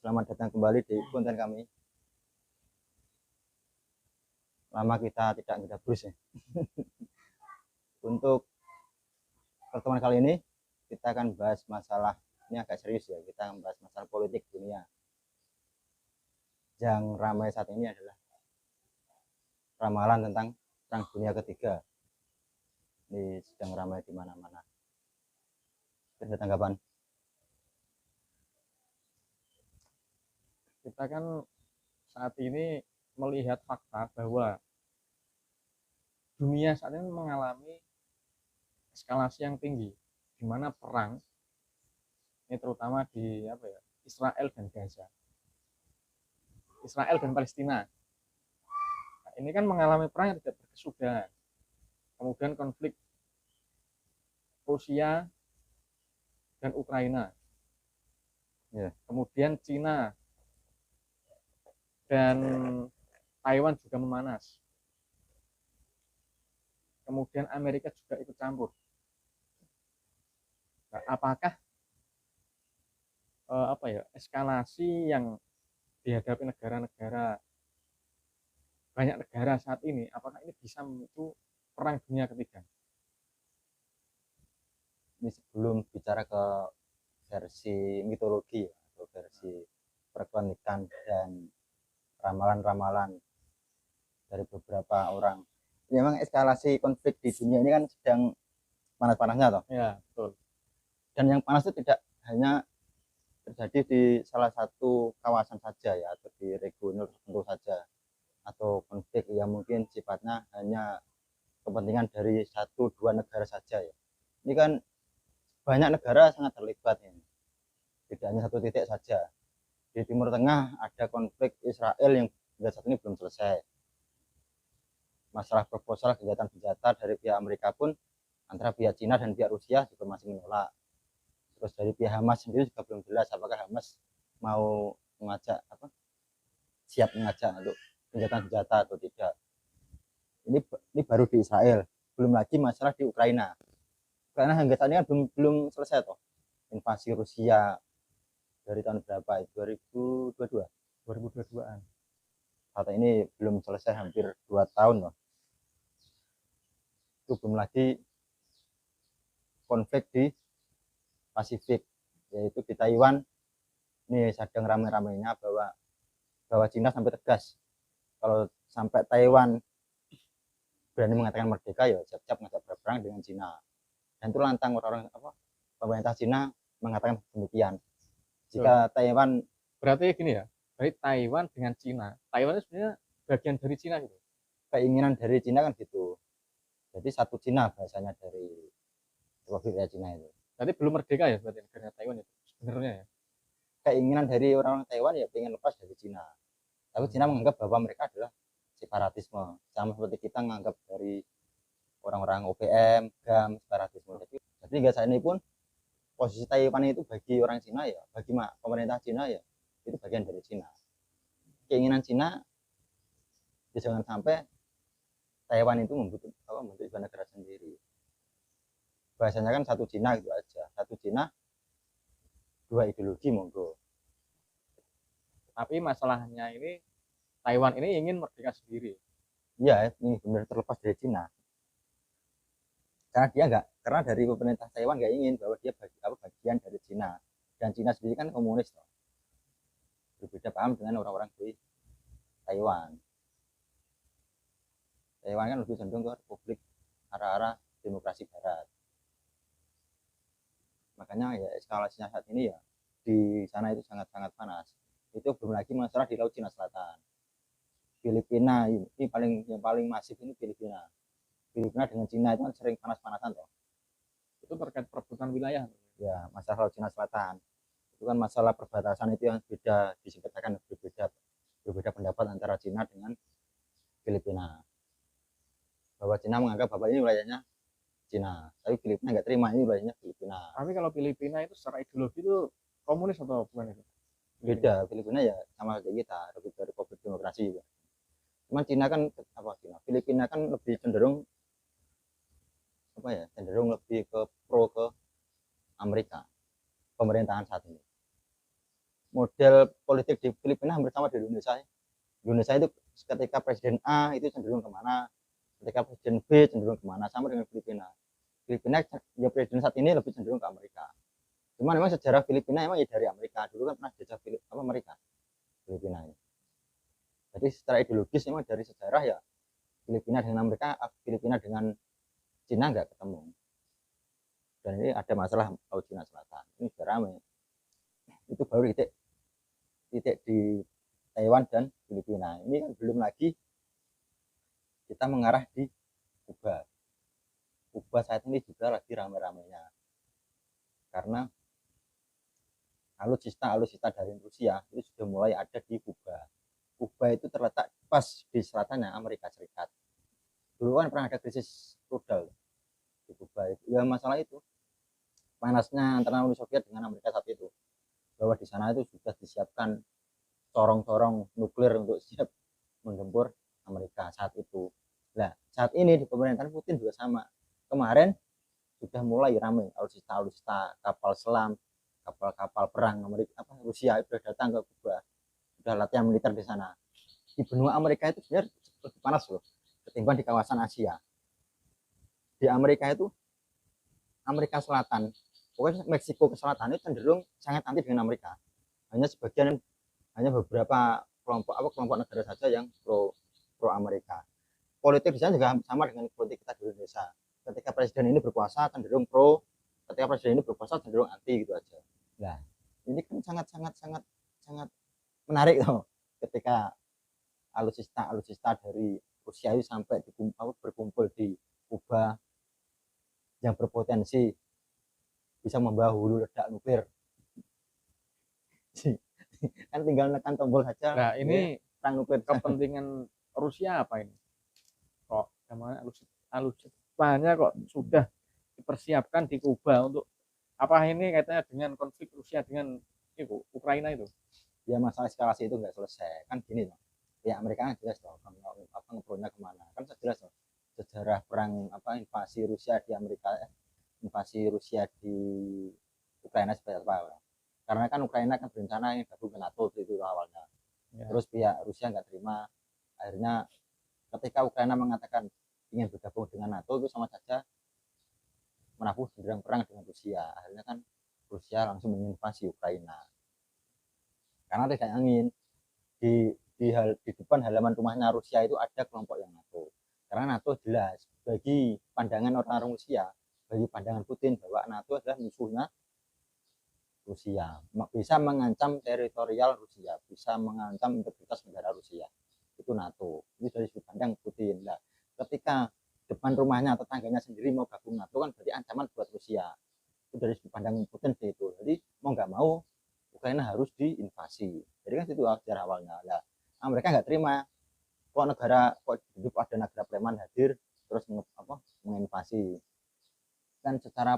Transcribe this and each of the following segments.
Selamat datang kembali di konten kami. Lama kita tidak ngedabrus ya. Untuk pertemuan kali ini kita akan bahas masalah, ini agak serius ya, kita akan bahas masalah politik dunia. Yang ramai saat ini adalah ramalan tentang Perang Dunia Ketiga. Ini sedang ramai di mana-mana. Ada tanggapan? Kita kan saat ini melihat fakta bahwa dunia saat ini mengalami eskalasi yang tinggi, di mana perang ini terutama di Israel dan Gaza, Israel dan Palestina. Nah, ini kan mengalami perang yang tidak berkesudahan. Kemudian konflik Rusia dan Ukraina, kemudian Cina dan Taiwan juga memanas. Kemudian Amerika juga ikut campur. Nah, apakah eskalasi yang dihadapi negara-negara, banyak negara saat ini, apakah ini bisa memicu perang dunia ketiga? Ini sebelum bicara ke versi mitologi atau versi perkronikan dan ramalan-ramalan dari beberapa orang. Memang eskalasi konflik di dunia ini kan sedang panas-panasnya toh. Ya, betul. Dan yang panas itu tidak hanya terjadi di salah satu kawasan saja ya, atau di regional tertentu saja, atau konflik yang mungkin sifatnya hanya kepentingan dari satu dua negara saja ya. Ini kan banyak negara sangat terlibat ini. Tidak hanya satu titik saja. Di Timur Tengah ada konflik Israel yang hingga saat ini belum selesai. Masalah proposal gencatan senjata dari pihak Amerika pun antara pihak Cina dan pihak Rusia juga masih menolak. Terus dari pihak Hamas sendiri juga belum jelas apakah Hamas mau mengajak siap mengajak untuk gencatan senjata atau tidak. Ini baru di Israel, belum lagi masalah di Ukraina. Karena hingga saat ini kan belum selesai toh invasi Rusia dari tahun berapa? 2022. 2022-an. Saat ini belum selesai, hampir 2 tahun loh. Itu belum lagi konflik di Pasifik, yaitu di Taiwan. Ini sedang ramai-ramainya bahwa Cina sampai tegas kalau sampai Taiwan berani mengatakan merdeka ya siap-siap ngajak berperang dengan Cina. Dan itu lantang orang-orang pemerintah Cina mengatakan demikian. Jika Taiwan, berarti gini ya, berarti Taiwan dengan Cina, Taiwan itu sebenarnya bagian dari Cina gitu. keinginan dari Cina kan gitu. Jadi satu Cina bahasanya dari Republik Cina itu. Berarti belum merdeka ya berarti negara Taiwan itu sebenarnya ya. Keinginan dari orang-orang Taiwan ya pengen lepas dari Cina. Tapi Cina menganggap bahwa mereka adalah separatisme. Sama seperti kita menganggap dari orang-orang OPM, GAM, separatisme. Jadi hingga saat ini pun posisi Taiwan itu bagi orang Cina ya, bagi pemerintah Cina ya, itu bagian dari Cina. Keinginan Cina ya jangan sampai Taiwan itu membentuk ibu negara sendiri. Bahasanya kan satu Cina gitu aja, satu Cina dua ideologi monggo. Tapi masalahnya ini Taiwan ini ingin merdeka sendiri. Iya, ini benar terlepas dari Cina. Karena dia enggak, karena dari pemerintah Taiwan nggak ingin bahwa dia bagian dari Cina. Dan Cina sendiri kan komunis loh. Berbeda paham dengan orang-orang di Taiwan. Taiwan kan lebih cenderung ke republik arah-arah demokrasi barat. Makanya ya eskalasinya saat ini ya di sana itu sangat-sangat panas. Itu belum lagi masalah di Laut Cina Selatan. Filipina ini yang paling masif ini Filipina. Filipina dengan Cina itu kan sering panas-panasan toh. Itu terkait perebutan wilayah. Ya, masalah Laut Cina Selatan. Itu kan masalah perbatasan itu yang beda, disebutkan berbeda pendapat antara Cina dengan Filipina. Bahwa Cina menganggap bahwa ini wilayahnya Cina, tapi Filipina nggak terima ini wilayahnya Filipina. Tapi kalau Filipina itu secara ideologi itu komunis atau bukan itu? Beda, Filipina ya sama kayak kita, Republik Demokrasi juga. Cuman Cina kan Filipina kan lebih cenderung cenderung lebih ke pro ke Amerika pemerintahan saat ini. model politik di Filipina hampir sama di Indonesia. Indonesia itu ketika presiden A itu cenderung kemana, ketika presiden B cenderung kemana, sama dengan Filipina. Filipina ya presiden saat ini lebih cenderung ke Amerika. Cuman memang sejarah Filipina emang ya dari Amerika, dulu kan pernah jajah Amerika Filipina ini. Jadi secara ideologis memang dari sejarah ya Filipina dengan Amerika, Filipina dengan Cina nggak ketemu. Dan ini ada masalah Laut Cina Selatan. Ini sudah ramai. Itu baru titik di Taiwan dan Filipina. Ini kan belum lagi kita mengarah di Kuba. Kuba saat ini juga lagi ramai-ramainya. Karena alutsista dari Rusia itu sudah mulai ada di Kuba. Kuba itu terletak pas di selatannya Amerika Serikat. Dulu kan pernah ada krisis rudal di Kuba itu. Ya masalah itu panasnya antara Uni Soviet dengan Amerika saat itu. Bahwa di sana itu sudah disiapkan corong-corong nuklir untuk siap menggempur Amerika saat itu. Nah, saat ini di pemerintahan Putin juga sama. Kemarin sudah mulai ramai alutsista kapal selam, kapal-kapal perang Amerika Rusia sudah datang ke Kuba. Sudah latihan militer di sana. Di benua Amerika itu sebenarnya lebih panas loh ketimbang di kawasan Asia. Di Amerika itu Amerika Selatan, pokoknya Meksiko ke selatan itu cenderung sangat anti dengan Amerika. Hanya beberapa kelompok negara saja yang pro Amerika. Politik di sana juga sama dengan politik kita di Indonesia. Ketika presiden ini berkuasa cenderung pro, ketika presiden ini berkuasa cenderung anti gitu aja. Nah, ini kan sangat menarik loh ketika alutsista dari Rusia itu sampai berkumpul di Kuba yang berpotensi bisa membawa hulu ledak nuklir. Kan tinggal menekan tombol saja. Nah, ini perang nuklir. kepentingan Rusia apa ini? Kok namanya alutsistanya kok sudah dipersiapkan di Kuba untuk apa ini kaitannya dengan konflik Rusia dengan itu Ukraina itu? Ya masalah eskalasi itu nggak selesai. Kan gini loh. Ya Amerika kan jelas loh ngepronya kemana. Kan jelas loh. Sejarah perang invasi Rusia di Amerika, invasi Rusia di Ukraina seperti apa. Karena kan Ukraina kan berencana ingin gabung ke NATO itu awalnya. Ya. Terus pihak Rusia nggak terima. Akhirnya ketika Ukraina mengatakan ingin bergabung dengan NATO itu sama saja menabuh genderang perang dengan Rusia. Akhirnya kan Rusia langsung menginvasi Ukraina. Karena tidak ingin di depan halaman rumahnya Rusia itu ada kelompok yang NATO. Karena NATO jelas bagi pandangan orang-orang Rusia, bagi pandangan Putin bahwa NATO adalah musuhnya Rusia, bisa mengancam teritorial Rusia, bisa mengancam integritas negara Rusia. Itu NATO. Ini dari sudut pandang Putin. Nah, ketika depan rumahnya tetangganya sendiri mau gabung NATO kan berarti ancaman buat Rusia. Itu dari sudut pandang Putin itu. Jadi mau nggak mau Ukraina harus diinvasi. Jadi kan itu sejarah awalnya. Nah, mereka nggak terima kok ada negara preman hadir terus menginvasi. Kan secara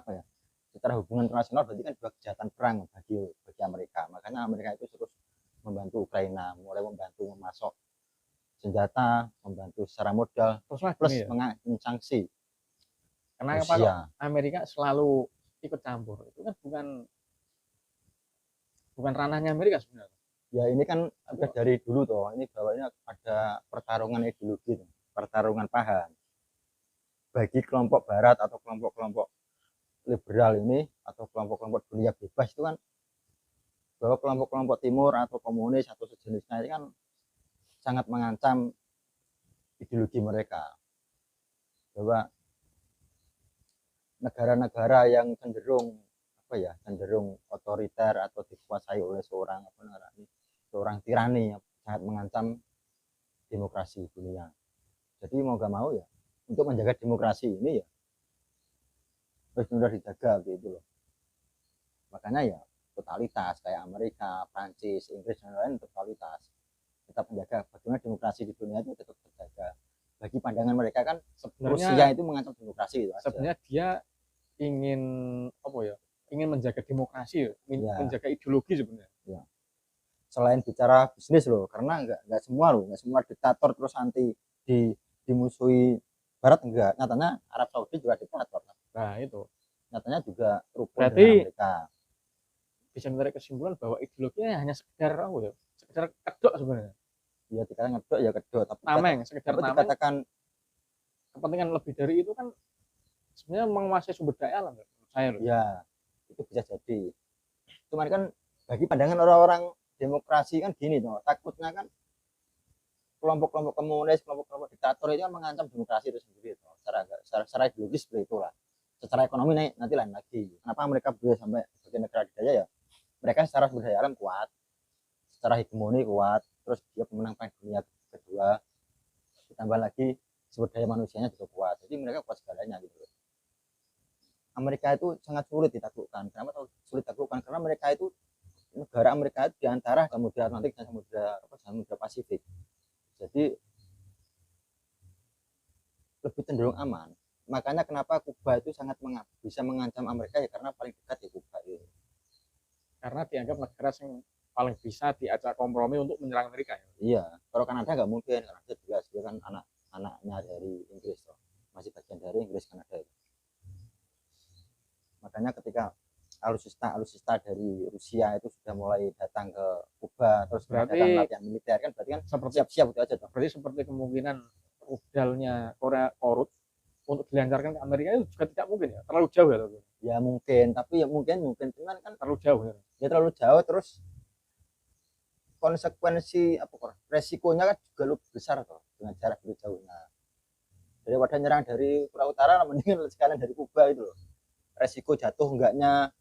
secara hubungan internasional berarti kan juga kejahatan perang bagi Amerika. Makanya Amerika itu terus membantu Ukraina, mulai membantu memasok senjata, membantu secara modal, plus ya? Mensanksi. Kenapa kok Amerika selalu ikut campur? Itu kan bukan ranahnya Amerika sebenarnya. Ya ini kan ada dari dulu toh, ini bawahnya ada pertarungan ideologi, pertarungan paham. Bagi kelompok barat atau kelompok-kelompok liberal ini atau kelompok-kelompok dunia bebas itu kan bahwa kelompok-kelompok timur atau komunis atau sejenisnya ini kan sangat mengancam ideologi mereka. Bahwa negara-negara yang cenderung cenderung otoriter atau dikuasai oleh seorang tirani yang sangat mengancam demokrasi dunia. Jadi mau gak mau ya untuk menjaga demokrasi ini ya harus dijaga gitu loh. Makanya ya totalitas kayak Amerika, Prancis, Inggris dan lain totalitas tetap menjaga bagaimana demokrasi di dunia itu tetap terjaga. Bagi pandangan mereka kan Rusia itu mengancam demokrasi itu. Sebenarnya dia ingin ingin menjaga demokrasi, menjaga ideologi sebenarnya. Ya. Selain bicara bisnis loh, karena nggak semua diktator terus anti dimusuhi Barat enggak. Nyatanya Arab Saudi juga diktator. Nah itu. Nyatanya juga rukun dengan Amerika. bisa menarik kesimpulan bahwa ideologinya hanya sekedar apa ya, sekedar kedok sebenarnya, Ya dikatakan ngedok ya kedok, tameng, sekedar tapi tameng. dikatakan Kepentingan lebih dari itu kan sebenarnya menguasai sumber daya alam menurut saya loh. ya itu bisa jadi. Cuman kan bagi pandangan orang-orang demokrasi kan gini tuh, takutnya kan kelompok-kelompok komunis, kelompok-kelompok diktator itu kan mengancam demokrasi itu sendiri tuh. Secara ideologis seperti itulah. Secara ekonomi nanti lain lagi. Kenapa mereka bisa sampai sebagai negara adidaya ya? Mereka secara sumber daya alam kuat, secara hegemoni kuat, terus dia pemenang perang dunia kedua, ditambah lagi sumber daya manusianya juga kuat. Jadi mereka kuat segalanya gitu. Amerika itu sangat sulit ditaklukkan. Kenapa sulit ditaklukkan? Karena mereka itu negara Amerika itu di antara Samudra Atlantik dan Samudra Pasifik. Jadi lebih cenderung aman. Makanya kenapa Kuba itu sangat bisa mengancam Amerika ya karena paling dekat di Kuba itu. Karena dianggap negara yang paling bisa diajak kompromi untuk menyerang Amerika ya. Iya, kalau Kanada nggak mungkin, karena dia jelas dia kan anaknya dari Inggris toh. Masih bagian dari Inggris Kanada itu. Makanya ketika alutsista dari Rusia itu sudah mulai datang ke Kuba terus mengadakan latihan militer kan berarti kan siap-siap itu aja toh. Berarti seperti kemungkinan rudalnya Korea Korut untuk dilancarkan ke Amerika itu juga tidak mungkin ya, terlalu jauh ya. Ya mungkin, tapi ya mungkin cuman kan terlalu jauh ya. Ya terlalu jauh, terus konsekuensi resikonya kan juga lebih besar toh dengan jarak lebih jauh. Nah, daripada nyerang dari Korea Utara mendingan sekalian dari Kuba itu loh. Resiko jatuh enggaknya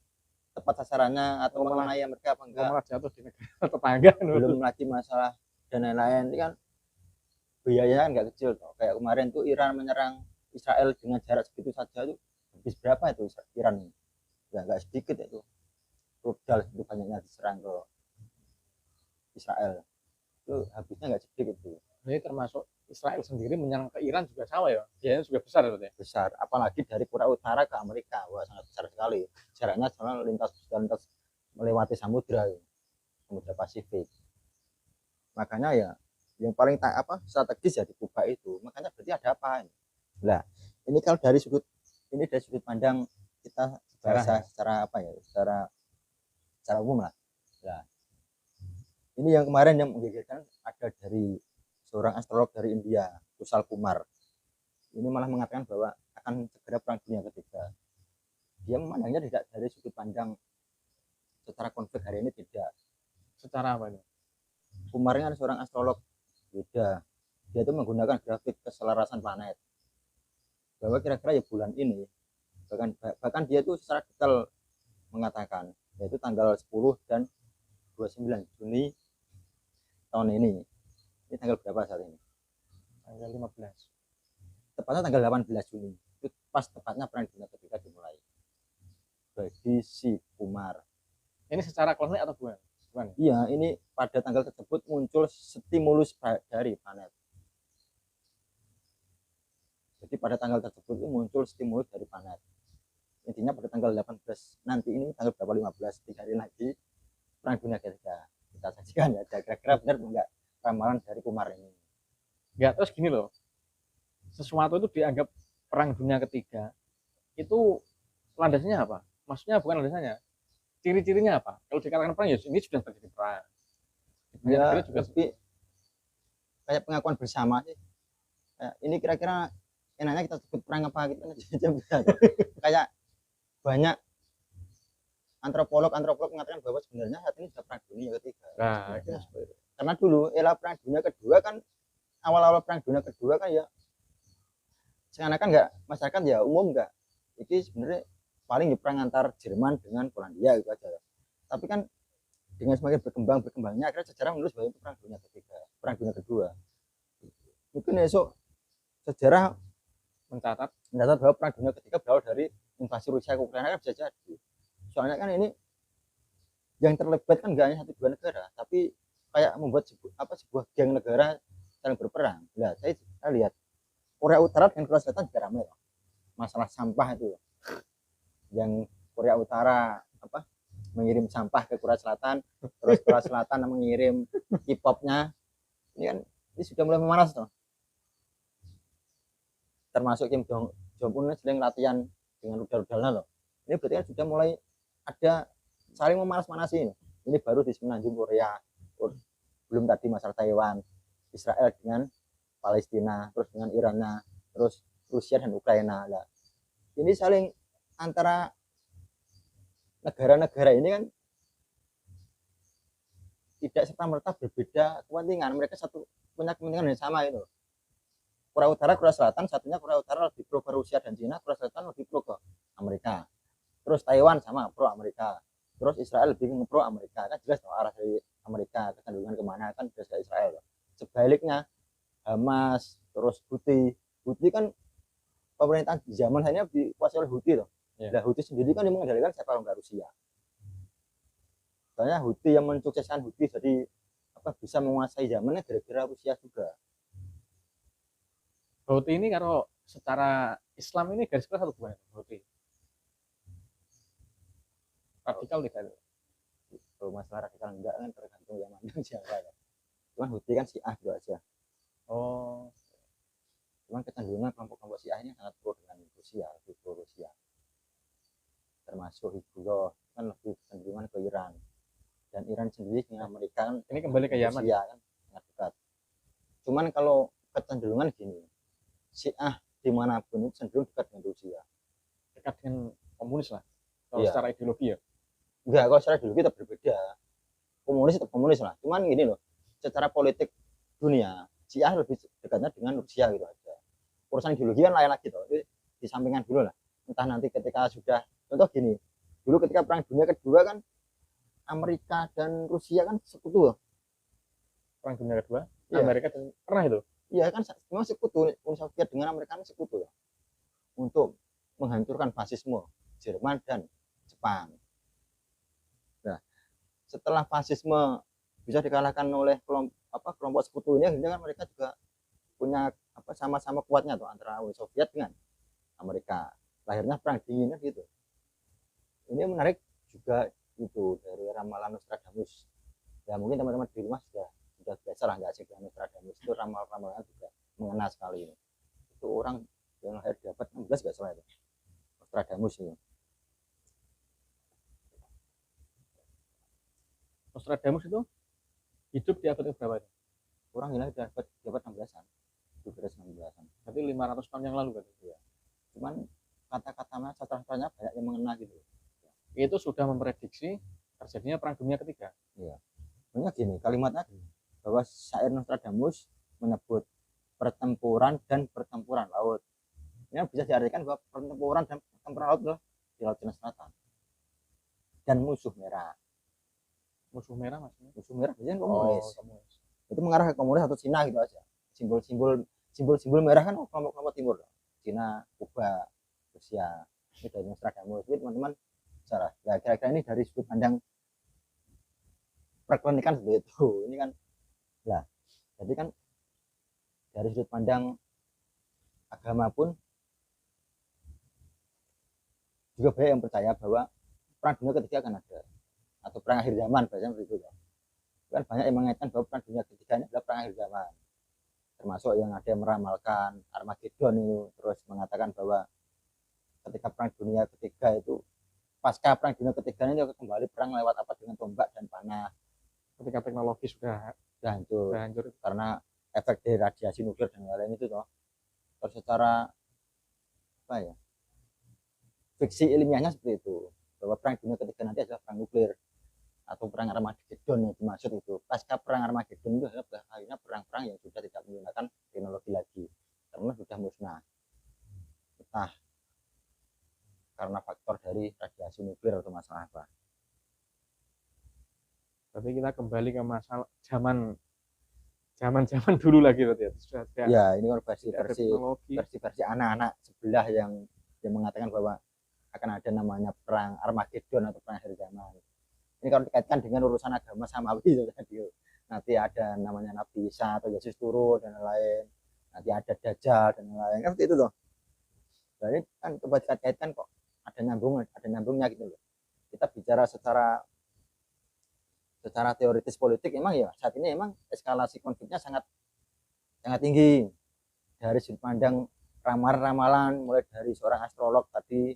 tepat sasarannya atau mengenai mereka apa enggak, malah jatuh di negara tetangga. belum lagi masalah dan lain-lain. Ini kan biayanya kan nggak kecil toh. Kayak kemarin tuh Iran menyerang Israel dengan jarak segitu saja tuh habis berapa itu Iran? Ya nggak sedikit itu. Rudal itu banyaknya diserang ke Israel. Itu habisnya nggak sedikit itu. Jadi termasuk Israel sendiri menyerang ke Iran juga sama ya, biayanya juga besar ya. Besar, apalagi dari Korea Utara ke Amerika, wah sangat besar sekali. Jaraknya soalnya lintas melewati samudra Pasifik. Makanya ya yang paling strategis ya di Kuba itu. Makanya berarti ada apa? Nah, ini kalau dari sudut pandang kita bahasa secara apa ya? Secara umum lah. Nah, ini yang kemarin yang menggegerkan ada dari seorang astrolog dari India, Kushal Kumar. Ini malah mengatakan bahwa akan segera perang dunia ketiga. Dia memandangnya tidak dari sudut pandang secara konflik hari ini, tidak. Secara apa ini? Kumar ini seorang astrolog beda. Dia itu menggunakan grafik keselarasan planet. Bahwa kira-kira ya bulan ini, bahkan dia itu secara detail mengatakan, yaitu tanggal 10 dan 29 Juni tahun ini. Ini tanggal berapa saat ini? Tanggal 15. Tepatnya tanggal 18 Juni. Itu pas tepatnya perang dunia ketiga dimulai. Bagi si Kumar. Ini secara kosmik atau bukan? Iya, ini pada tanggal tersebut muncul stimulus dari planet. Jadi pada tanggal tersebut itu muncul stimulus dari planet. Intinya pada tanggal 18 nanti ini tanggal berapa 15 3 hari lagi perang dunia ketiga. Kita saksikan ya, kira-kira benar enggak ramalan dari Kumar ini. Ya, terus gini loh. Sesuatu itu dianggap perang dunia ketiga. Itu landasannya apa? Maksudnya bukan landasannya. Ciri-cirinya apa? Kalau dikatakan perang ya ini sudah terjadi perang. Ya, juga kayak pengakuan bersama sih. Ini kira-kira enaknya kita sebut perang apa gitu aja. Kayak banyak antropolog mengatakan bahwa sebenarnya saat ini sudah perang dunia ketiga. Nah, karena dulu era perang dunia kedua kan awal-awal perang dunia kedua kan ya seakan-akan nggak masyarakat ya umum nggak. Ini sebenarnya paling di perang antar Jerman dengan Polandia gitu aja. Tapi kan dengan semakin berkembangnya akhirnya sejarah menulis bahwa itu perang dunia ketiga, perang dunia kedua. Mungkin esok sejarah mencatat bahwa perang dunia ketiga berawal dari invasi Rusia ke Ukraina kan bisa jadi. Soalnya kan ini yang terlibat kan nggak hanya 1-2 negara, tapi kayak membuat sebuah geng negara saling berperang. Nah, saya lihat Korea Utara dan Korea Selatan juga ramai loh. Masalah sampah itu. Yang Korea Utara mengirim sampah ke Korea Selatan, terus Korea Selatan mengirim K-popnya. Ini sudah mulai memanas loh. Termasuk Kim Jong Un sering latihan dengan rudal-rudalnya loh. Ini berarti kan sudah mulai ada saling memanas-manasi. Ini baru di semenanjung Korea, belum tadi masalah Taiwan, Israel dengan Palestina, terus dengan Irannya, terus Rusia dan Ukraina. Nah, ini saling antara negara-negara ini kan tidak serta merta berbeda kepentingan, mereka satu punya kepentingan yang sama itu. Korea Utara, Korea Selatan, satunya Korea Utara lebih pro ke Rusia dan Cina, Korea Selatan lebih pro ke Amerika. Terus Taiwan sama pro Amerika. Terus Israel lebih pro Amerika. Kan jelas arah dari Amerika kecenderungan kemana kan jelas ke Israel. Sebaliknya Hamas, terus Houthi kan pemerintahan di zaman hanya dikuasai oleh Houthi loh. Nah, Houthi sendiri kan yang mengendalikan siapa kalau nggak Rusia. Soalnya Houthi yang mensukseskan Houthi jadi bisa menguasai zamannya gara-gara Rusia juga. Houthi ini kalau secara Islam ini garis keras atau gimana? Houthi radikal tidak? Kalau masalah radikal enggak kan tergantung yang mandang siapa ya. Cuman Houthi kan Syiah itu aja. Oh, Cuman kecenderungan kelompok-kelompok Syiah ini sangat pro dengan Rusia, lebih pro Rusia. Termasuk Hizbullah kan lebih kecenderungan ke Iran. Dan Iran sendiri dengan Amerika kan ini kembali ke Yaman. Rusia kan sangat dekat. Cuman kalau kecenderungan gini, Syiah dimanapun itu cenderung dekat dengan Rusia. Dekat dengan komunis lah. Kalau Iya. secara ideologi ya. Enggak, kalau secara ideologi tetap berbeda. Komunis tetap komunis lah. Cuman gini loh, secara politik dunia, Syiah lebih dekatnya dengan Rusia gitu aja. Urusan ideologi kan lain lagi tuh. Itu disampingkan dulu lah. Entah nanti ketika sudah, contoh gini, dulu ketika Perang Dunia Kedua kan Amerika dan Rusia kan sekutu loh. Perang Dunia Kedua, Iya. Amerika dan pernah itu. Iya kan memang sekutu, Uni Soviet dengan Amerika kan sekutu loh. Untuk menghancurkan fasisme Jerman dan Jepang. Nah, setelah fasisme bisa dikalahkan oleh kelompok sekutu ini, akhirnya kan mereka juga punya sama-sama kuatnya tuh antara Uni Soviet dengan Amerika. Lahirnya perang dingin gitu. Ini menarik juga itu dari ramalan Nostradamus. Ya mungkin teman-teman di rumah sudah biasa lah nggak asing dengan Nostradamus, itu ramalan juga mengena sekali. Itu orang yang lahir di abad 16 nggak salah itu Nostradamus ini. Nostradamus itu hidup di abad berapa itu? Orang yang lahir di abad 16-an, 16-an. Berarti 500 tahun yang lalu kan? Ya. Cuman kata-katanya, sastra-sastranya banyak yang mengena gitu. Itu sudah memprediksi terjadinya Perang Dunia Ketiga. Iya. Sebenarnya gini, kalimatnya bahwa syair Nostradamus menyebut pertempuran dan pertempuran laut. Ini bisa diartikan bahwa pertempuran dan pertempuran laut adalah di Laut Cina Selatan. Dan musuh merah. Musuh merah maksudnya? Musuh merah biasanya komunis. Komunis. Itu mengarah ke komunis atau Cina gitu aja. Simbol merah kan kelompok-kelompok timur. Cina, Kuba, Rusia. Ini dari Nostradamus. Jadi teman-teman salah. Ya kira-kira ini dari sudut pandang perkelenikan seperti itu. Ini kan lah. Jadi kan dari sudut pandang agama pun juga banyak yang percaya bahwa Perang Dunia Ketiga akan ada, atau perang akhir zaman biasanya begitu ya. Kan banyak yang mengaitkan bahwa Perang Dunia Ketiga ini adalah perang akhir zaman, termasuk yang ada yang meramalkan Armageddon itu, terus mengatakan bahwa ketika Perang Dunia Ketiga itu, pasca Perang Dunia Ketiga ini kembali perang lewat dengan tombak dan panah. Ketika teknologi sudah hancur karena efek dari radiasi nuklir dan lain-lain itu toh. Terus secara fiksi ilmiahnya seperti itu, bahwa Perang Dunia Ketiga nanti adalah perang nuklir atau perang Armageddon yang dimaksud itu. Pasca perang Armageddon itu adalah akhirnya perang-perang yang sudah tidak menggunakan teknologi lagi karena sudah musnah, entah karena faktor dari radiasi nuklir atau masalah apa. Tapi kita kembali ke masalah zaman dulu lagi berarti ya. Ini kan versi anak-anak sebelah yang mengatakan bahwa akan ada namanya perang Armageddon atau perang akhir zaman. Ini kalau dikaitkan dengan urusan agama samawi itu tadi. Nanti ada namanya Nabi Isa atau Yesus turun dan lain-lain. Nanti ada Dajjal dan lain-lain. Kan seperti itu toh. Jadi kan coba dikaitkan kok ada nyambungnya gitu loh. Kita bicara secara teoritis politik, emang ya saat ini emang eskalasi konfliknya sangat tinggi. Dari sudut pandang ramalan mulai dari seorang astrolog tadi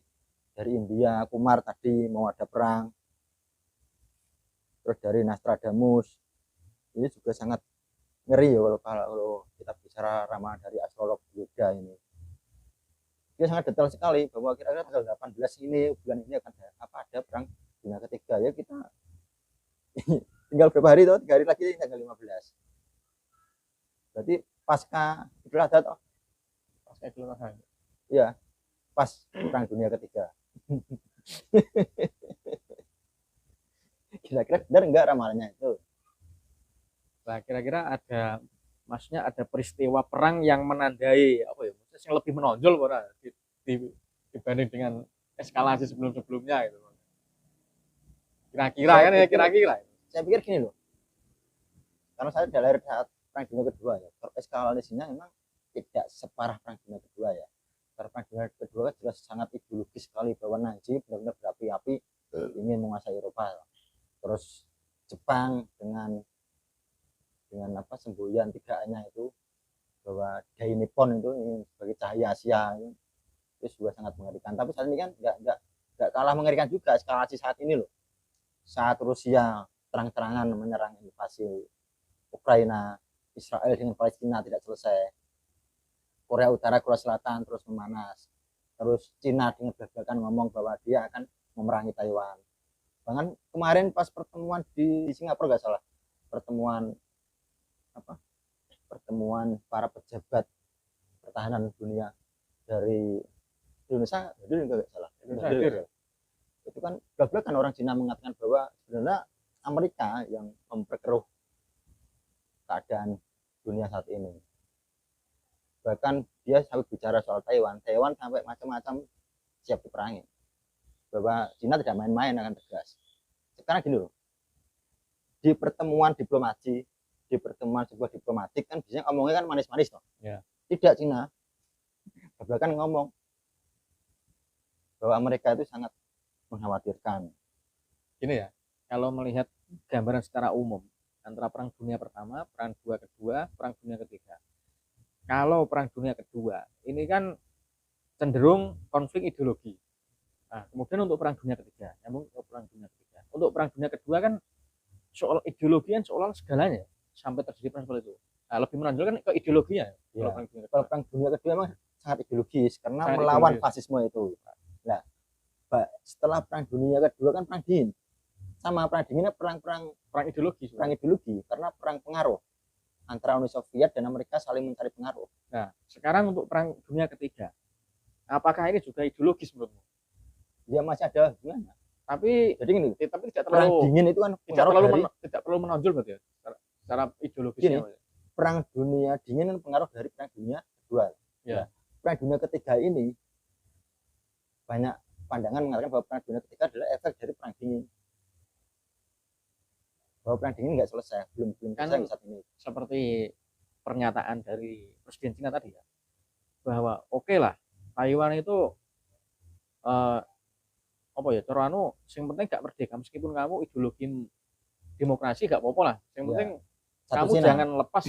dari India, Kumar tadi mau ada perang, terus dari Nostradamus ini juga sangat ngeri ya kalau kita bicara ramalan dari astrolog Yoda ini. Dia sangat detail sekali bahwa kira-kira tanggal 18 ini bulan ini akan ada perang dunia ketiga ya. Kita tinggal berapa hari tuh, 3 hari lagi tanggal 15. Berarti pasca Idul Adha toh. Pasca Idul Adha. Iya, pas perang dunia ketiga. Kira-kira benar enggak ramalannya itu? Nah, kira-kira maksudnya ada peristiwa perang yang menandai apa ya? Maksudnya yang lebih menonjol dibanding dengan eskalasi sebelum-sebelumnya gitu. Kira-kira kan ya, kira-kira. Saya pikir gini loh. Karena saya sudah lahir saat perang dunia kedua ya. Eskalasinya memang tidak separah perang dunia kedua ya. Karena perang dunia kedua kan jelas sangat ideologis sekali bahwa Nazi benar-benar berapi-api ingin menguasai Eropa. Terus Jepang dengan apa semboyan tigaannya itu bahwa Dai Nippon itu sebagai cahaya Asia itu juga sangat mengerikan. Tapi saat ini kan nggak kalah mengerikan juga eskalasi saat ini loh. Saat Rusia terang-terangan menyerang invasi Ukraina, Israel dengan Palestina tidak selesai, Korea Utara, Korea Selatan terus memanas, terus Cina dengan belak-belakan ngomong bahwa dia akan memerangi Taiwan. Bahkan kemarin pas pertemuan di Singapura nggak salah, pertemuan para pejabat pertahanan dunia dari Indonesia, jadi nggak salah. Indonesia Itu kan belak-belakan orang Cina mengatakan bahwa sebenarnya Amerika yang memperkeruh keadaan dunia saat ini. Bahkan dia sampai bicara soal Taiwan sampai macam-macam siap diperangi. Bahwa Cina tidak main-main, akan tegas. Sekarang gini loh, di pertemuan diplomasi, di pertemuan sebuah diplomatik kan biasanya ngomongnya kan manis-manis toh. Ya. Tidak, Cina bahkan ngomong bahwa Amerika itu sangat mengkhawatirkan. Gini ya, kalau melihat gambaran secara umum antara perang dunia pertama, perang dunia kedua, perang dunia ketiga. Kalau perang dunia kedua ini kan cenderung konflik ideologi. Nah, kemudian untuk perang dunia ketiga, untuk perang dunia kedua kan soal ideologi kan soal segalanya sampai terjadi perang seperti itu. Nah, lebih menonjol kan ke ideologinya. Ya. Kalau perang dunia kedua memang sangat ideologis karena sangat melawan ideologis. Fasisme itu. Nah, setelah perang dunia kedua kan perang dingin. Sama perang dinginnya perang ideologi. Perang ideologi karena perang pengaruh antara Uni Soviet dan Amerika saling mencari pengaruh. Nah, sekarang untuk perang dunia ketiga, apakah ini juga ideologis menurutmu? Ya masih ada hubungannya. Tapi jadi gini, tapi tidak terlalu perang dingin itu kan tidak perlu menonjol berarti ya secara ideologisnya. Gini, perang dunia dingin kan pengaruh dari perang dunia kedua. Ya. Nah, perang dunia ketiga ini banyak pandangan mengatakan bahwa perang dunia ketiga adalah efek dari perang dingin. Bahwa perang dingin nggak selesai, belum kan selesai saat ini. Seperti pernyataan dari Presiden Cina tadi ya, bahwa oke lah Taiwan itu apa ya, teranu yang penting gak merdeka meskipun kamu ideologi demokrasi gak apa-apa lah, yang penting kamu Cina. Jangan lepas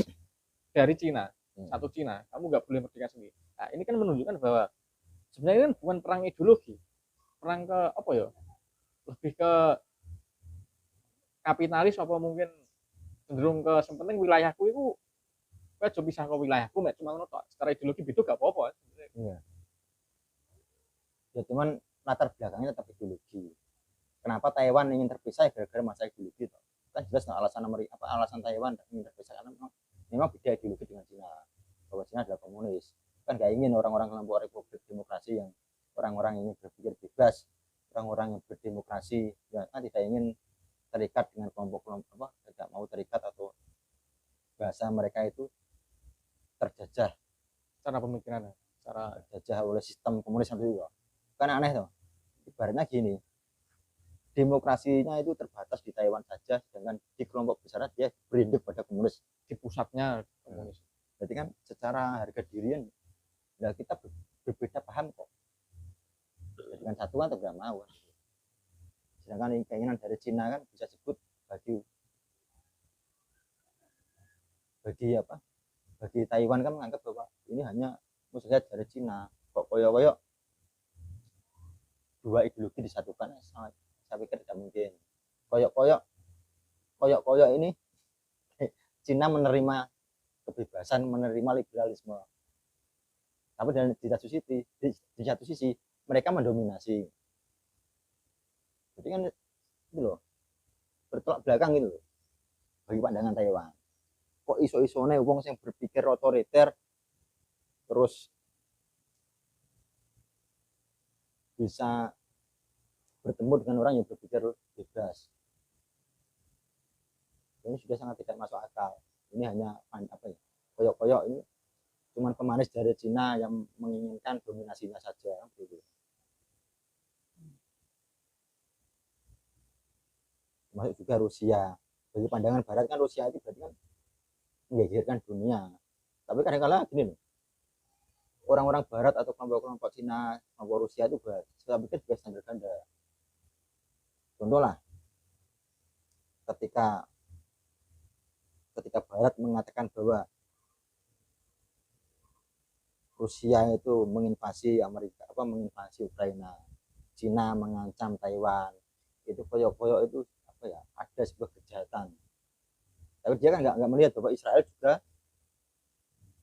dari Cina, satu Cina, kamu gak boleh merdeka sendiri. Nah, ini kan menunjukkan bahwa sebenarnya kan bukan perang ideologi, perang ke apa ya, lebih ke kapitalis apa mungkin cenderung ke yang penting wilayahku itu gue coba bisa ke wilayahku cuma nonton secara ideologi itu gak apa-apa. Iya. Ya cuman latar belakangnya tetap ideologi. Kenapa Taiwan ingin terpisah gara-gara masalah ideologi toh. Kan jelas no, alasan Taiwan ingin terpisah karena memang beda ideologi dengan Cina. Bahwa Cina adalah komunis. Kan gak ingin orang-orang kelompok Republik Demokrasi yang orang-orang yang berpikir bebas, orang-orang yang berdemokrasi, ya, kan tidak ingin terikat dengan kelompok-kelompok tidak mau terikat atau bahasa mereka itu terjajah cara pemikirannya, cara terjajah oleh sistem komunis itu. Kan aneh tuh. Ibaratnya gini, demokrasinya itu terbatas di Taiwan saja, sedangkan di kelompok besar dia berinduk pada komunis, di pusatnya komunis. Jadi kan secara harga diri ya kita berbeda paham kok. Dengan satuan atau gak mau. Sedangkan keinginan dari Cina kan bisa sebut bagi Taiwan kan menganggap bahwa ini hanya musuhnya dari Cina. Kok koyo-koyo dua ideologi disatukan, saya pikir tidak mungkin. Koyok-koyok koyok-koyok ini Cina menerima kebebasan, menerima liberalisme. Tapi di satu sisi mereka mendominasi. Jadi kan itu loh, bertolak belakang gitu loh bagi pandangan Taiwan. Kok iso-isone wong yang berpikir otoriter terus bisa bertemu dengan orang yang berpikir bebas. Ini sudah sangat tidak masuk akal. Ini hanya apa ya? Koyok-koyok ini cuman pemanis dari Cina yang menginginkan dominasinya saja gitu. Termasuk juga Rusia. Bagi pandangan Barat kan Rusia itu berarti kan menggegerkan dunia. Tapi kadang-kadang gini nih, orang-orang Barat atau kelompok-kelompok Cina, kelompok Rusia itu saya pikir juga standar ganda. Contoh lah, ketika Barat mengatakan bahwa Rusia itu menginvasi Amerika, menginvasi Ukraina, Cina mengancam Taiwan, itu koyok-koyok itu apa ya? Ada sebuah kejahatan. Tapi dia kan nggak melihat bahwa Israel juga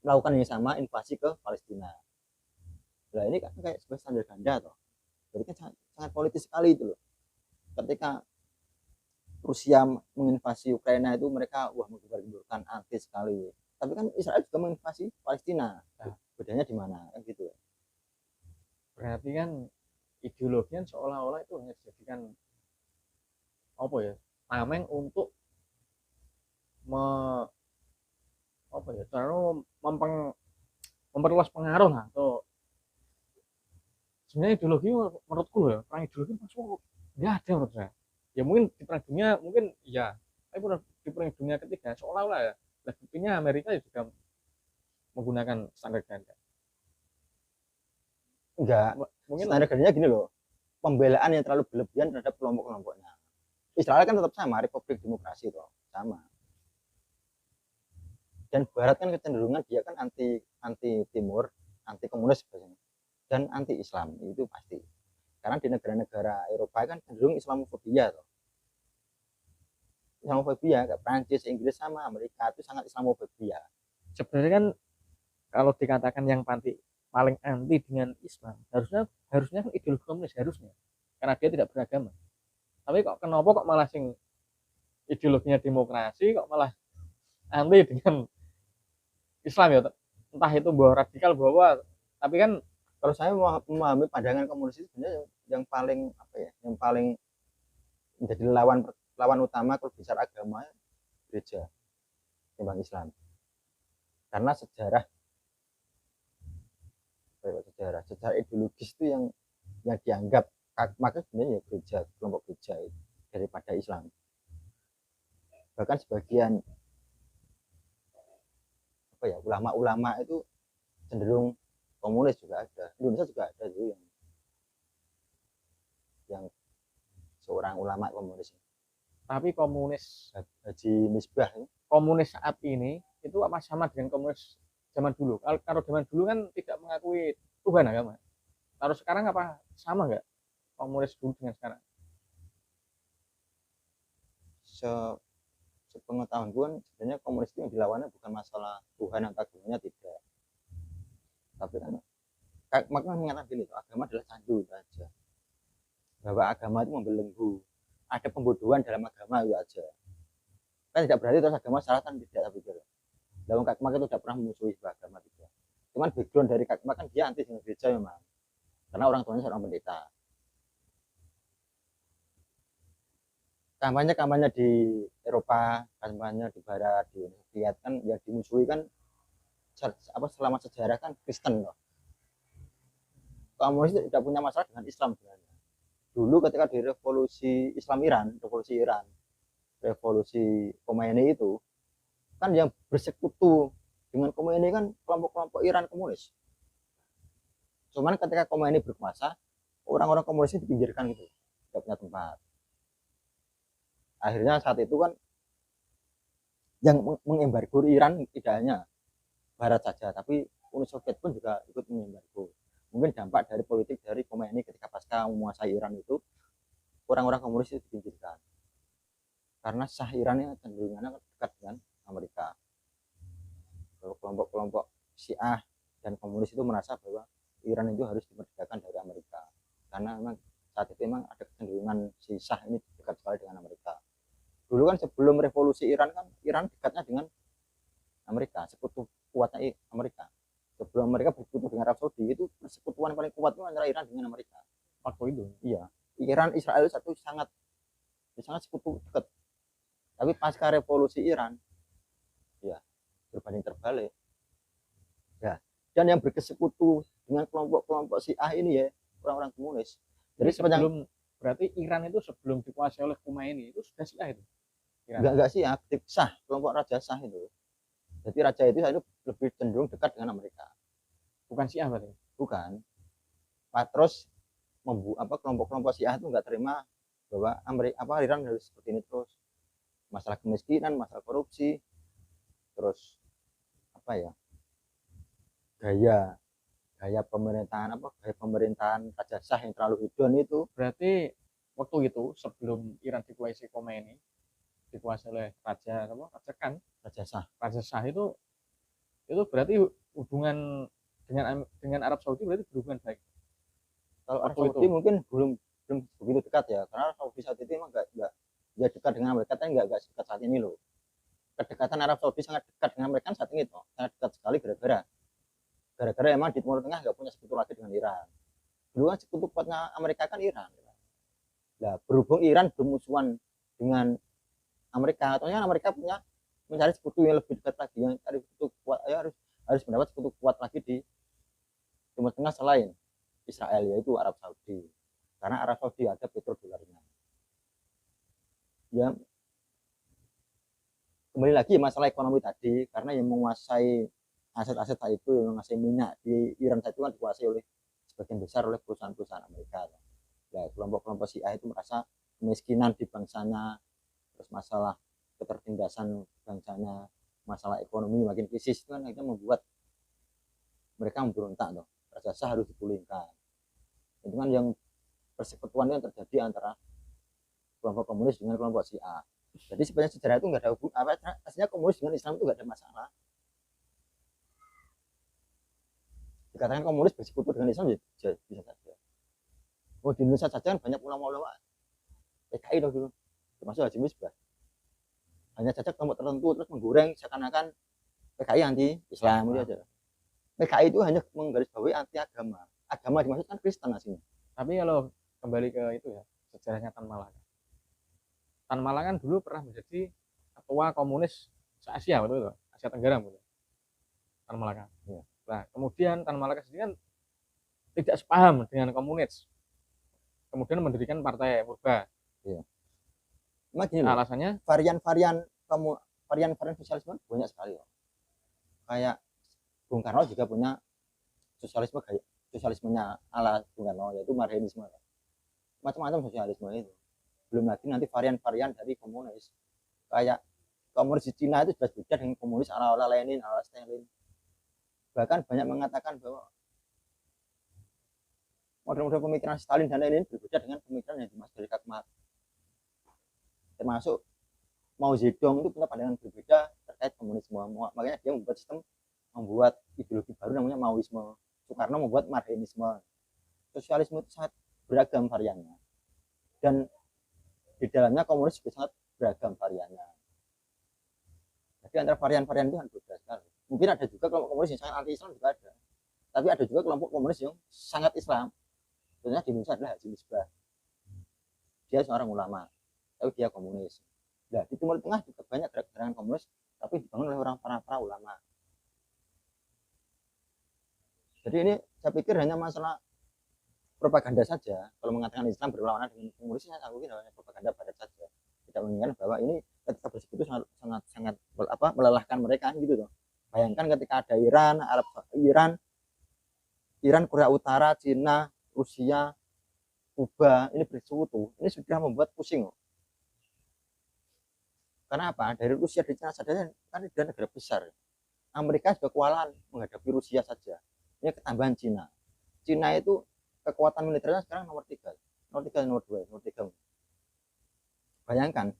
melakukan yang sama, invasi ke Palestina. Nah ini kan kayak sebuah standar ganda toh. Jadi kan sangat politis sekali itu loh. Ketika Rusia menginvasi Ukraina itu mereka menggembar-gemborkan anti sekali. Tapi kan Israel juga menginvasi Palestina. Nah, bedanya di mana kan gitu. Berarti kan ideologinya seolah-olah itu hanya dijadikan apa ya? Tameng untuk apa ya? Cara memperluas pengaruh lah atau sebenarnya ideologi menurutku ya perang ideologi masuk nggak ada menurut saya. Ya mungkin di perang dunia mungkin ya, tapi di perang dunia ketiga seolah-olah ya, nah buktinya Amerika juga menggunakan standar ganda. Enggak, Mungkin standar gandanya gini loh, pembelaan yang terlalu berlebihan terhadap kelompok-kelompoknya. Israel kan tetap sama, Republik Demokrasi itu sama. Dan Barat kan kecenderungan dia kan anti Timur, anti komunis biasanya, dan anti Islam itu pasti. Karena di negara-negara Eropa kan cenderung Islamofobia toh. Islamofobia kayak Prancis, Inggris sama Amerika itu sangat Islamofobia. sebenarnya kan kalau dikatakan yang paling anti dengan Islam harusnya kan ideologi komunis harusnya, karena dia tidak beragama. Tapi kok kenapa kok malah sing ideologinya demokrasi kok malah anti dengan Islam ya, entah itu bahwa radikal bahwa, tapi kan Kalau saya memahami pandangan komunis itu sebenarnya yang paling apa ya, yang paling menjadi lawan utama kalau bicara agama gereja timbang Islam. Karena sejarah ideologis itu yang dianggap maka sebenarnya gereja, kelompok gereja itu daripada Islam. Bahkan sebagian apa ya, ulama-ulama itu cenderung komunis juga ada. Indonesia juga ada tuh yang seorang ulama komunis. tapi komunis Haji Misbah ya. komunis saat ini itu apa sama dengan komunis zaman dulu? Kalau zaman dulu kan tidak mengakui Tuhan agama. Kalau sekarang apa sama nggak komunis dulu dengan sekarang? Se sepengetahuan gue sebenarnya komunis itu yang dilawannya bukan masalah Tuhan atau agamanya, tidak. Tapi kan makanya mengatakan gini, agama adalah candu itu aja. Bahwa agama itu membelenggu. Ada pembodohan dalam agama itu aja. Kan tidak berarti terus agama salah kan, tidak, tapi pikir. Dalam Kak Mak itu tidak pernah memusuhi agama tidak. Cuman background dari Kak Mak kan dia anti dengan gereja memang. Karena orang tuanya seorang pendeta. Kampanye di Eropa, kampanye di Barat, di Soviet kan yang dimusuhi kan selama sejarah kan Kristen loh. Komunis tidak punya masalah dengan Islam sebenarnya. Dulu ketika di revolusi revolusi Khomeini itu kan yang bersekutu dengan Khomeini kan kelompok-kelompok Iran komunis. Cuman ketika Khomeini berkuasa, orang-orang komunis dipinggirkan gitu, tidak punya tempat. Akhirnya saat itu kan yang mengembargo Iran tidak hanya Barat saja, tapi Uni Soviet pun juga ikut mengembargo. Mungkin dampak dari politik dari Khomeini ketika pasca menguasai Iran itu, orang-orang komunis itu dipinggirkan. karena Shah Iran ini cenderungannya dekat dengan Amerika. Kelompok-kelompok Syiah dan komunis itu merasa bahwa Iran itu harus dimerdekakan dari Amerika, karena memang saat itu memang ada kecenderungan si Shah ini dekat sekali dengan Amerika. Dulu kan sebelum revolusi Iran kan Iran dekatnya dengan Amerika, sekutu kuatnya Amerika. Sebelum Amerika bersekutu dengan Arab Saudi, itu persekutuan paling kuat itu antara Iran dengan Amerika. Waktu itu. Iya, Iran Israel satu sangat sekutu dekat. Tapi pasca revolusi Iran, ya berbanding terbalik. Ya, dan yang berkesekutu dengan kelompok-kelompok Syiah ini ya orang-orang komunis. Jadi sebelum berarti Iran itu sebelum dikuasai oleh Khomeini itu sudah Syiah itu. Enggak Syiah, Shah, kelompok Raja Shah itu. Jadi raja itu lebih cenderung dekat dengan Amerika. Bukan Syiah berarti. Bukan. Terus kelompok-kelompok Syiah itu nggak terima bahwa Iran harus seperti ini terus. Masalah kemiskinan, masalah korupsi, terus gaya pemerintahan Raja Shah yang terlalu hedon itu. Berarti waktu itu sebelum Iran dikuasai Khomeini, dikuasai oleh Raja Shah itu berarti hubungan dengan Arab Saudi berarti berhubungan baik. Kalau Arab Saudi mungkin belum begitu dekat ya, karena Saudi saat itu emang nggak ya dekat dengan Amerika, tapi nggak dekat saat ini loh. Kedekatan Arab Saudi sangat dekat dengan mereka saat ini toh, sangat dekat sekali gara-gara emang di Timur Tengah nggak punya sekutu lagi dengan Iran. Dulu kan sekutu kuatnya Amerika kan Iran. Nah, berhubung Iran bermusuhan dengan Amerika, ataunya Amerika punya mencari sekutu yang lebih dekat lagi, yang cari sekutu kuat, ya harus mendapat sekutu kuat lagi di Timur Tengah selain Israel, yaitu Arab Saudi. Karena Arab Saudi ada petrodolarnya. Ya, kembali lagi masalah ekonomi tadi, karena yang menguasai aset-aset itu, yang menguasai minyak di Iran itu kan dikuasai oleh sebagian besar oleh perusahaan-perusahaan Amerika. Ya, kelompok-kelompok Syiah itu merasa kemiskinan di bangsanya, terus masalah ketertindasan bangsanya, masalah ekonomi makin krisis, itu kan akhirnya membuat mereka memberontak loh. Raja Shah harus dipulihkan. Itu kan yang persekutuan yang terjadi antara kelompok komunis dengan kelompok Syiah. Jadi sebenarnya sejarah itu nggak ada hubungan, aslinya komunis dengan Islam itu nggak ada masalah. Dikatakan komunis bersekutu dengan Islam ya bisa saja. Oh, di Indonesia saja kan banyak ulama-ulama PKI dulu, termasuk Haji Misbah. Hanya saja kelompok tertentu terus menggoreng seakan-akan PKI anti Islam itu aja. PKI itu hanya menggarisbawahi anti agama. Agama dimaksudkan Kristen aslinya. Tapi kalau kembali ke itu ya, sejarahnya Tan Malaka. Tan Malaka kan dulu pernah menjadi ketua komunis se-Asia, betul itu? Asia Tenggara, betul. Tan Malaka. Ya. Nah, kemudian Tan Malaka sendiri kan tidak sepaham dengan komunis. Kemudian mendirikan partai Murba. Iya. Nah, alasannya varian-varian sosialisme banyak sekali loh. Kayak Bung Karno juga punya sosialismenya ala Bung Karno, yaitu Marxisme. Macam-macam sosialisme itu. Belum lagi nanti varian-varian dari komunis. Kayak komunis di Cina itu sudah beda dengan komunis ala Lenin, ala Stalin. Bahkan banyak mengatakan bahwa model-model pemikiran Stalin dan Lenin berbeda dengan pemikiran yang dimaksud dari Kakmat. Termasuk Mao Zedong itu punya pandangan berbeda terkait komunisme. Makanya dia membuat ideologi baru namanya Maoisme. Soekarno membuat Marxisme. Sosialisme itu sangat beragam variannya. Dan di dalamnya komunis juga sangat beragam variannya. Jadi antara varian-varian itu berbeda sekali. Mungkin ada juga kelompok komunis yang sangat anti-Islam juga ada. Tapi ada juga kelompok komunis yang sangat Islam. Contohnya di Indonesia adalah Haji Misbah. Dia seorang ulama, tapi dia komunis. Nah, di Timur Tengah juga banyak gerakan komunis, tapi dibangun oleh para ulama. Jadi ini saya pikir hanya masalah propaganda saja. Kalau mengatakan Islam berlawanan dengan komunis, saya mungkin hanya propaganda barat saja. Tidak menginginkan bahwa ini ketika bersekutu sangat melelahkan mereka gitu loh. Bayangkan ketika ada Iran, Korea Utara, Cina, Rusia, Kuba ini bersekutu, ini sudah membuat pusing loh. Karena apa? Dari Rusia dan Cina saja kan dia negara besar. Amerika juga kewalahan menghadapi Rusia saja. Ini ketambahan Cina. Cina itu kekuatan militernya sekarang nomor 3. Nomor 2. Bayangkan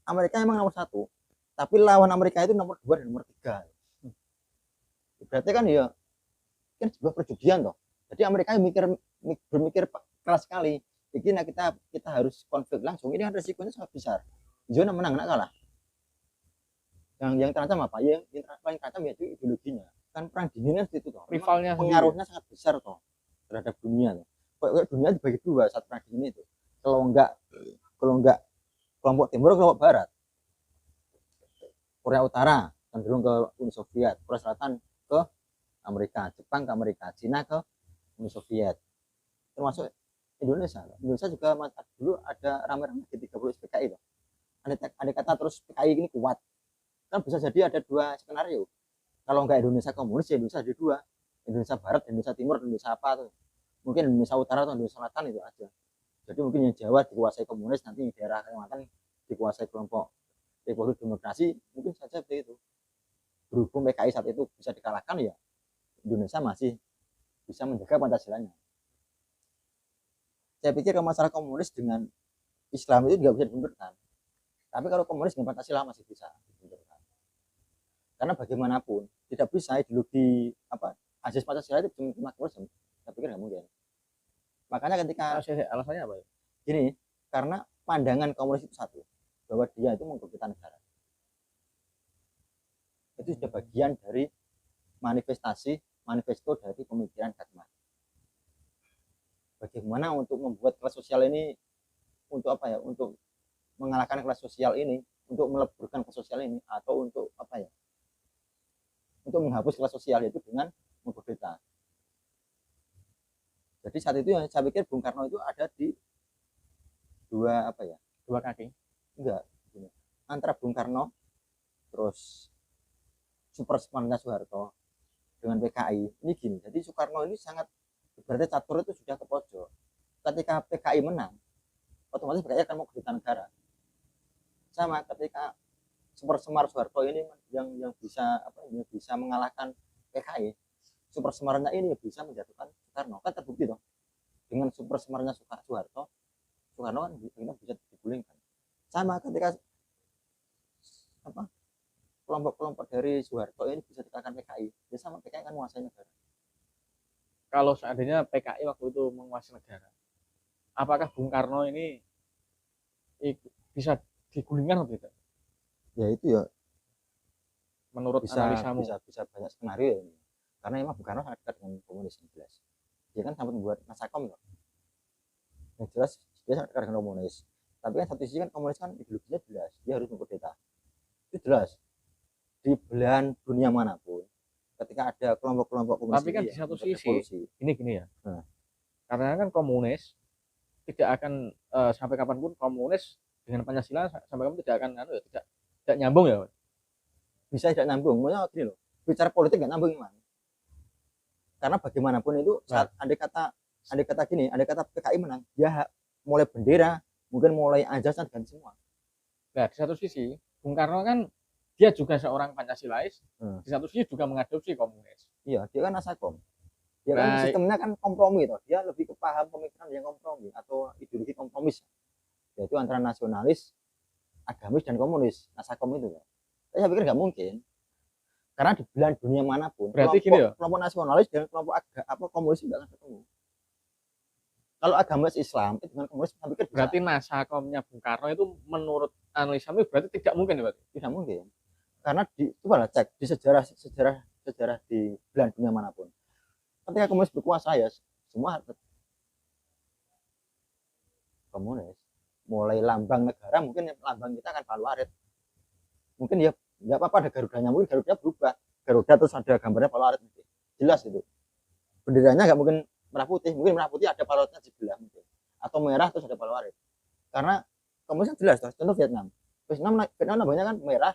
Amerika emang nomor satu, tapi lawan Amerika itu nomor dua dan nomor tiga. Berarti kan ya kan sebuah perjudian toh. Jadi Amerika berpikir keras sekali. Jadi nah kita harus konflik langsung. Ini kan resikonya sangat besar. Zona menang, nak kalah. Yang terancam apa? Yang paling terancam yaitu ideologinya. Kan perang dingin kan itu toh. Rivalnya Pengaruhnya sangat besar toh terhadap dunia toh. Dunia dibagi dua saat perang dingin itu. Kalau enggak kelompok timur, kelompok barat. Korea Utara cenderung ke Uni Soviet, Korea Selatan ke Amerika, Jepang ke Amerika, Cina ke Uni Soviet, termasuk Indonesia. Indonesia juga dulu ada rame-rame di 30 PKI loh. Andai kata terus PKI ini kuat, kan bisa jadi ada dua skenario. Kalau nggak Indonesia komunis, ya Indonesia ada dua, Indonesia Barat, Indonesia Timur, Indonesia apa tuh? Mungkin Indonesia Utara atau Indonesia Selatan itu aja. Jadi mungkin yang Jawa dikuasai komunis, nanti daerah Kalimantan dikuasai kelompok revolusi demokrasi, mungkin saja seperti itu. Berhubung PKI saat itu bisa dikalahkan, ya Indonesia masih bisa menjaga Pancasilanya. Saya pikir kalau masalah komunis dengan Islam itu juga bisa dibenturkan. Tapi kalau komunis dengan Pancasila masih bisa dibenturkan. Karena bagaimanapun tidak bisa ideologi azas Pancasila itu cuma komunis. Saya pikir nggak mungkin. Makanya ketika alasannya apa ya? Gini, karena pandangan komunis itu satu, bahwa dia itu mengkudeta negara. Itu sudah bagian dari manifesto dari pemikiran Katman. Bagaimana untuk membuat kelas sosial ini untuk apa ya? Untuk mengalahkan kelas sosial ini, untuk meleburkan kelas sosial ini, atau untuk apa ya? Untuk menghapus kelas sosial itu dengan mengkudeta. Jadi saat itu saya pikir Bung Karno itu ada di dua kaki. Enggak, antara Bung Karno terus super semangatnya Soeharto dengan PKI ini gini. Jadi Soekarno ini sangat berarti catur itu sudah ke pojok. Ketika PKI menang, otomatis PKI akan mau kudeta negara. Sama ketika super semar Soeharto ini yang bisa mengalahkan PKI, super semarnya ini bisa menjatuhkan Soekarno. Kan terbukti dong dengan super semarnya Soeharto kan bisa digulingkan. Sama ketika kelompok-kelompok dari Soeharto ini bisa dikalahkan PKI, ya sama PKI kan menguasai negara. Kalau seandainya PKI waktu itu menguasai negara, apakah Bung Karno ini bisa digulingkan atau tidak? Ya itu ya menurut analisamu. Bisa banyak skenario ini. Karena emang Bung Karno sangat dekat dengan komunis yang jelas. Dia kan sampai membuat Nasakom loh. Yang jelas dia sangat dekat dengan komunis. Tapi kan satu sisi kan komunis kan ideologinya jelas, dia harus mengkudeta. Itu jelas. Di belahan dunia manapun, ketika ada kelompok-kelompok komunis. Tapi kan di satu sisi, gini ya. Karena kan komunis tidak akan sampai kapanpun komunis dengan Pancasila sampai kapan tidak akan tidak nyambung ya. Bisa tidak nyambung, maksudnya gini loh. Bicara politik nggak nyambung gimana? Karena bagaimanapun itu saat andai kata PKI menang, dia mulai bendera, mungkin mulai azasnya ganti semua. Nah, di satu sisi Bung Karno kan dia juga seorang Pancasilais, di satu sisi juga mengadopsi komunis. Iya, dia kan Nasakom. Dia kan sistemnya kan kompromi toh. Dia lebih ke paham pemikiran yang kompromi atau ideologi kompromis. Yaitu antara nasionalis, agamis dan komunis. Nasakom itu. Tapi saya pikir nggak mungkin. Karena di belahan dunia manapun, berarti kelompok nasionalis dan kelompok komunis tidak akan ketemu. Kalau agamis Islam itu dengan komunis, saya pikir berarti Nasakomnya Bung Karno itu menurut analisamu berarti tidak mungkin berarti? Tidak mungkin. Karena coba cek di sejarah di belahan dunia manapun. Ketika komunis berkuasa ya semua komunis. Mulai lambang negara mungkin lambang kita akan Palu-Arit. Mungkin ya nggak apa-apa ada Garudanya, mungkin Garudanya berubah. Garuda terus ada gambarnya Palu-Arit. Jelas itu. Benderanya nggak mungkin merah putih, mungkin merah putih ada Palu-Aritnya sebelah mungkin. Atau merah terus ada Palu-Arit. Karena komunisnya jelas tuh. Contoh Vietnam lambangnya kan merah,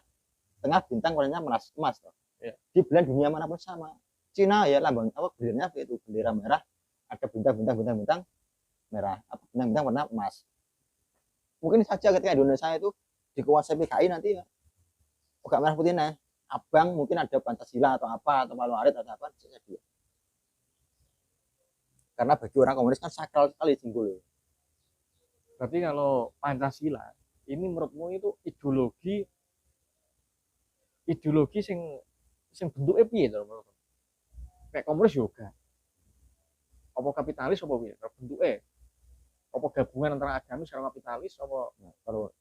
tengah bintang warnanya emas tuh. Ya. Di belahan dunia manapun sama. Cina ya lambang benderanya itu bendera merah, ada bintang merah, bintang warna emas. Mungkin saja ketika Indonesia itu dikuasai PKI nanti ya agak merah putihnya, abang mungkin ada Pancasila atau apa atau Palu-Arit atau apa bisa jadi. Karena bagi orang komunis kan sakral sekali simbol. Berarti kalau Pancasila ini menurutmu itu ideologi sing bentuknya piye to menurutmu? Kayak komunis juga. Apa kapitalis apa piye? Bentuknya apa gabungan antara agamis sama kapitalis apa Nah, kalau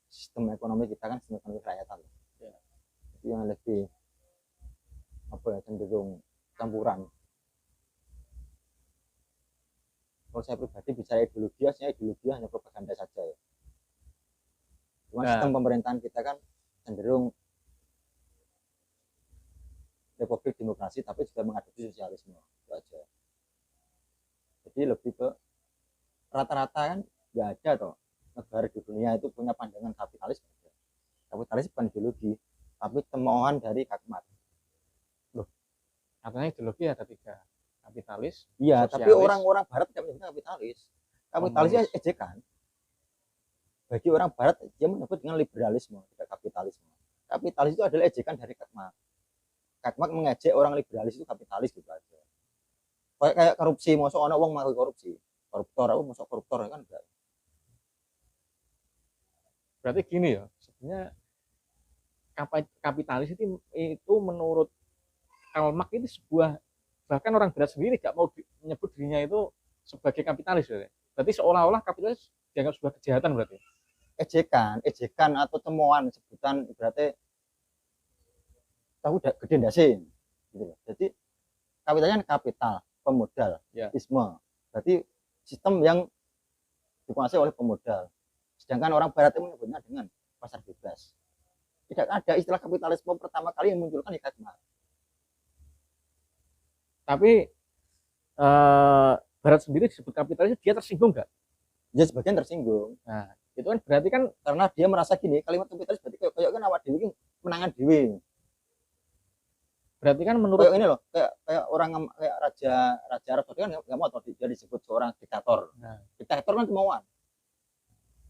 sistem ekonomi kita kan sistem ekonomi kerakyatan ya. itu yang lebih apa ya, cenderung campuran. Kalau saya pribadi bicara ideologi, saya ideologi hanya propaganda saja ya. Cuma Nah. sistem pemerintahan kita kan cenderung republik demokrasi tapi juga mengadopsi sosialisme itu aja. Jadi lebih ke rata-rata kan nggak ada toh negara di dunia itu punya pandangan kapitalis. Kapitalis bukan ideologi, tapi temuan dari Kakmat. Katanya ideologi ada 3, kapitalis, Iya, tapi sosialis, orang-orang Barat tidak menyebut kapitalis. Kapitalisnya komunis. ejekan. Bagi orang Barat dia menyebut dengan liberalisme, tidak kapitalisme. Kapitalis itu adalah ejekan dari Kakmat. Kakmat mengejek orang liberalis itu kapitalis gitu aja. Kayak korupsi, masuk orang uang mau korupsi, koruptor, aku masuk koruptor kan enggak. Berarti gini ya, sebenarnya kapitalis itu menurut Karl Marx itu sebuah, bahkan orang Barat sendiri nggak mau menyebut dirinya itu sebagai kapitalis ya. Berarti seolah-olah kapitalis dianggap sebuah kejahatan berarti. Ejekan atau temuan sebutan berarti tahu gede ndasin gitu loh. Jadi kapitalnya kapital, pemodal, Ya. isme. Berarti sistem yang dikuasai oleh pemodal. Sedangkan orang Barat itu menyebutnya dengan pasar bebas. Tidak ada istilah kapitalisme pertama kali yang munculkan di Kakmat. Tapi Barat sendiri disebut kapitalis, dia tersinggung nggak? Dia sebagian tersinggung. Nah, itu kan berarti kan Karena dia merasa gini, kalimat kapitalis berarti kayak kan awak dewi menangan dewi. Berarti kan menurut Kayak ini loh, kayak orang kayak raja Arab Saudi kan nggak mau dia disebut seorang diktator. Nah. Diktator kan kemauan.